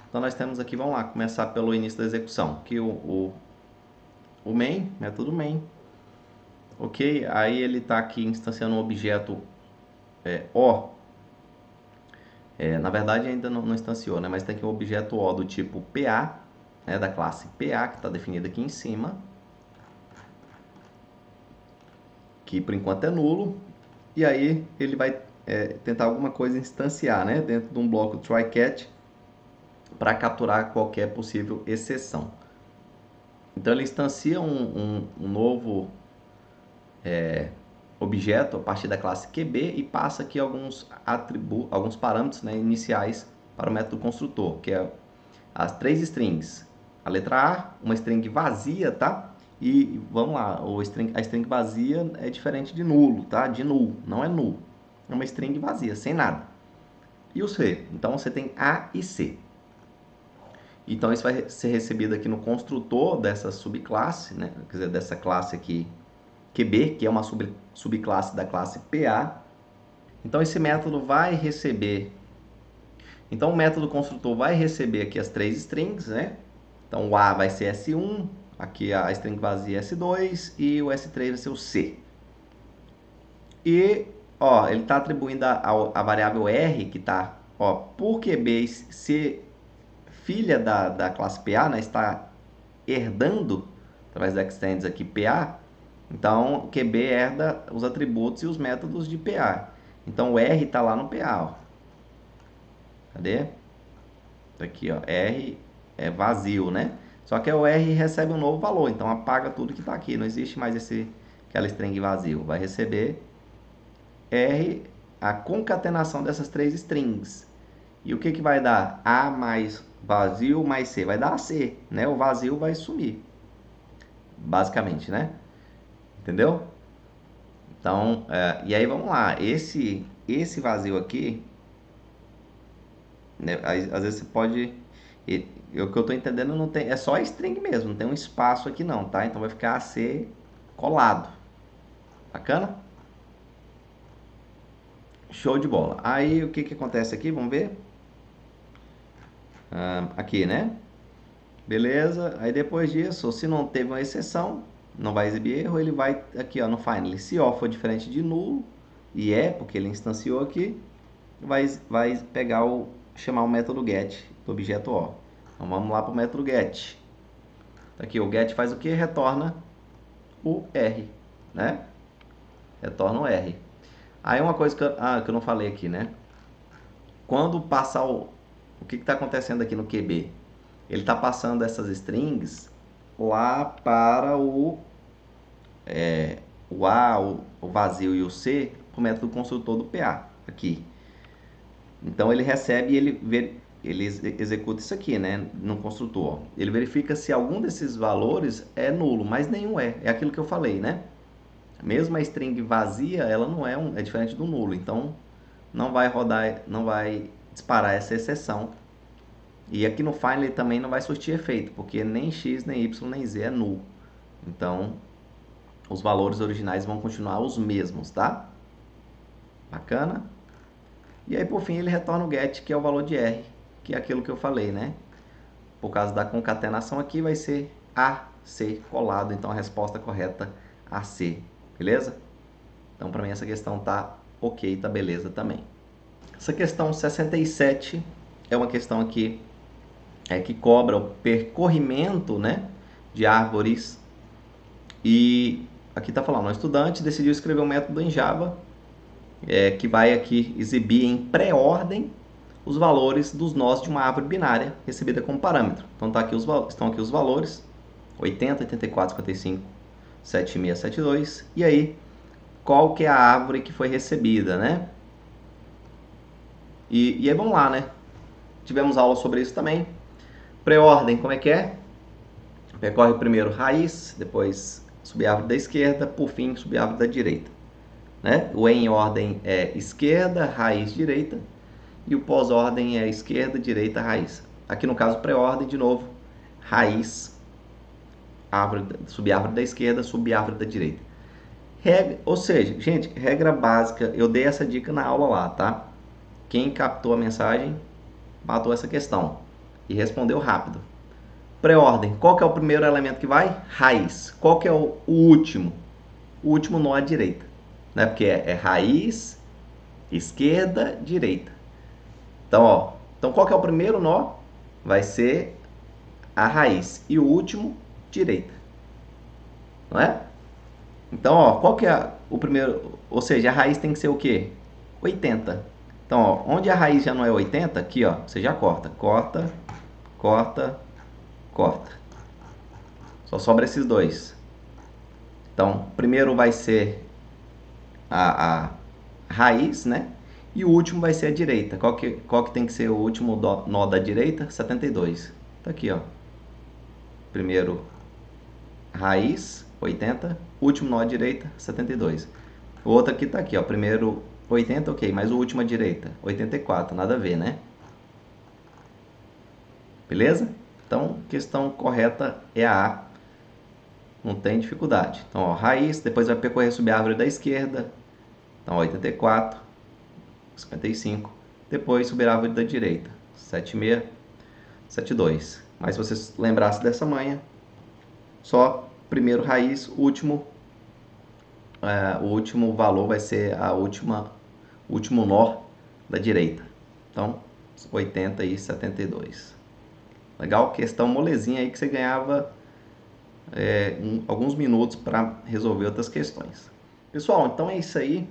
Então, nós temos aqui, vamos lá, começar pelo início da execução. Aqui o main, método main. Ok? Aí ele está aqui instanciando um objeto O. Na verdade, ainda não instanciou, né? Mas tem aqui um objeto O do tipo PA, né? Da classe PA, que está definido aqui em cima. Que por enquanto é nulo. E aí ele vai tentar alguma coisa instanciar, né? Dentro de um bloco try-catch para capturar qualquer possível exceção. Então ele instancia um novo objeto a partir da classe QB e passa aqui alguns parâmetros, né, iniciais para o método construtor, que é as três strings. A letra A, uma string vazia, tá? E vamos lá, a string vazia é diferente de nulo, tá? De null, não é null. É uma string vazia, sem nada. E o C? Então você tem A e C. Então isso vai ser recebido aqui no construtor dessa subclasse, né? Quer dizer, dessa classe aqui QB, que é uma subclasse da classe PA. Então esse método vai receber. Então o método construtor vai receber aqui as três strings, né? Então o A vai ser S1, aqui a string vazia é S2 e o S3 vai ser o C. E ó, ele está atribuindo a variável R, que está, ó, por QB ser filha da classe PA, né? Está herdando através da extends aqui PA. Então, QB herda os atributos e os métodos de PA. Então, o R está lá no PA. Ó. Cadê? Aqui, ó. R é vazio, né? Só que o R recebe um novo valor. Então, apaga tudo que está aqui. Não existe mais aquela string vazio. Vai receber R, a concatenação dessas três strings. E o que, que vai dar? A mais vazio mais C. Vai dar C, né? O vazio vai sumir. Basicamente, né? Entendeu? Então, e aí vamos lá. Esse vazio aqui, né, às vezes você pode... O que eu estou entendendo não tem, é só string mesmo, não tem um espaço aqui não, tá? Então vai ficar AC colado. Bacana? Show de bola. Aí o que que acontece aqui? Vamos ver? Aqui, né? Beleza. Aí depois disso, se não teve uma exceção, não vai exibir erro, ele vai aqui, ó, no final. Se O for diferente de nulo, e porque ele instanciou aqui, vai pegar chamar o método get do objeto O. Então vamos lá para o método get. Aqui o get faz o que? Retorna o R, né? Retorna o R. Aí uma coisa que eu não falei aqui, né? Quando passar o que está acontecendo aqui no QB? Ele está passando essas strings lá para o A, o vazio e o C para o método construtor do PA, aqui. Então ele recebe e ele executa isso aqui, né, no construtor. Ele verifica se algum desses valores é nulo, mas nenhum é. É aquilo que eu falei, né? mesmo a string vazia, ela não é diferente do nulo, então não vai rodar, não vai disparar essa exceção. E aqui no Finally também não vai surtir efeito, porque nem x, nem y, nem z é null. Então, os valores originais vão continuar os mesmos, tá? Bacana? E aí, por fim, ele retorna o get, que é o valor de r, que é aquilo que eu falei, né? Por causa da concatenação aqui, vai ser AC colado. Então, a resposta correta, AC. Beleza? Então, para mim, essa questão tá ok, tá beleza também. Essa questão 67 é uma questão aqui que cobra o percorrimento, né, de árvores. E aqui está falando, o estudante decidiu escrever um método em Java que vai aqui exibir em pré-ordem os valores dos nós de uma árvore binária recebida como parâmetro. Então estão aqui os valores, 80, 84, 55, 76, 72. E aí, qual que é a árvore que foi recebida, né? E aí vamos lá, né? Tivemos aula sobre isso também. Pré-ordem, como é que é? Percorre primeiro raiz, depois subárvore da esquerda, por fim subárvore da direita. Né? O em ordem é esquerda, raiz, direita. E o pós-ordem é esquerda, direita, raiz. Aqui no caso pré-ordem, de novo, raiz, subárvore da esquerda, subárvore da direita. Ou seja, gente, regra básica, eu dei essa dica na aula lá, tá? Quem captou a mensagem, matou essa questão e respondeu rápido. Pré-ordem, qual que é o primeiro elemento que vai? Raiz. Qual que é o último? O último nó à direita, né? Porque é raiz, esquerda, direita. Então, então qual que é o primeiro nó? Vai ser a raiz. E o último, direita. Não é? Então, qual que é o primeiro? Ou seja, a raiz tem que ser o quê? 80. Então, onde a raiz já não é 80, aqui, você já corta. Corta, corta, corta. Só sobra esses dois. Então, primeiro vai ser a raiz, né? E o último vai ser a direita. Qual que tem que ser o último nó da direita? 72. Tá aqui, Primeiro raiz, 80. Último nó à direita, 72. O outro aqui tá aqui, Primeiro 80, ok. Mas o último à direita, 84. Nada a ver, né? Beleza? Então, questão correta é a A. Não tem dificuldade. Então, raiz, depois vai percorrer subárvore da esquerda. Então, 84, 55. Depois subárvore da direita, 76, 72. Mas se você lembrasse dessa manha, só primeiro raiz, o último valor vai ser o último nó da direita. Então, 80 e 72. Legal? Questão molezinha aí que você ganhava alguns minutos para resolver outras questões. Pessoal, então é isso aí.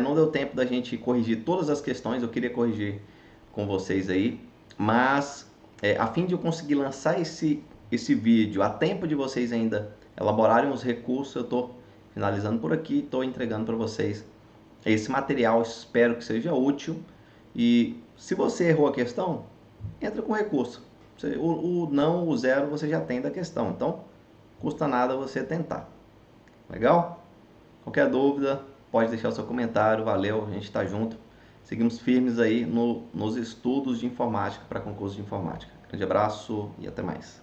Não deu tempo da gente corrigir todas as questões, eu queria corrigir com vocês aí, mas a fim de eu conseguir lançar esse vídeo a tempo de vocês ainda elaborarem os recursos, eu estou finalizando por aqui, estou entregando para vocês esse material, espero que seja útil. E se você errou a questão, entra com recurso. O não, o zero você já tem da questão, então custa nada você tentar. Legal? Qualquer dúvida, pode deixar o seu comentário. Valeu, a gente está junto. Seguimos firmes aí nos estudos de informática para concurso de informática. Grande abraço e até mais.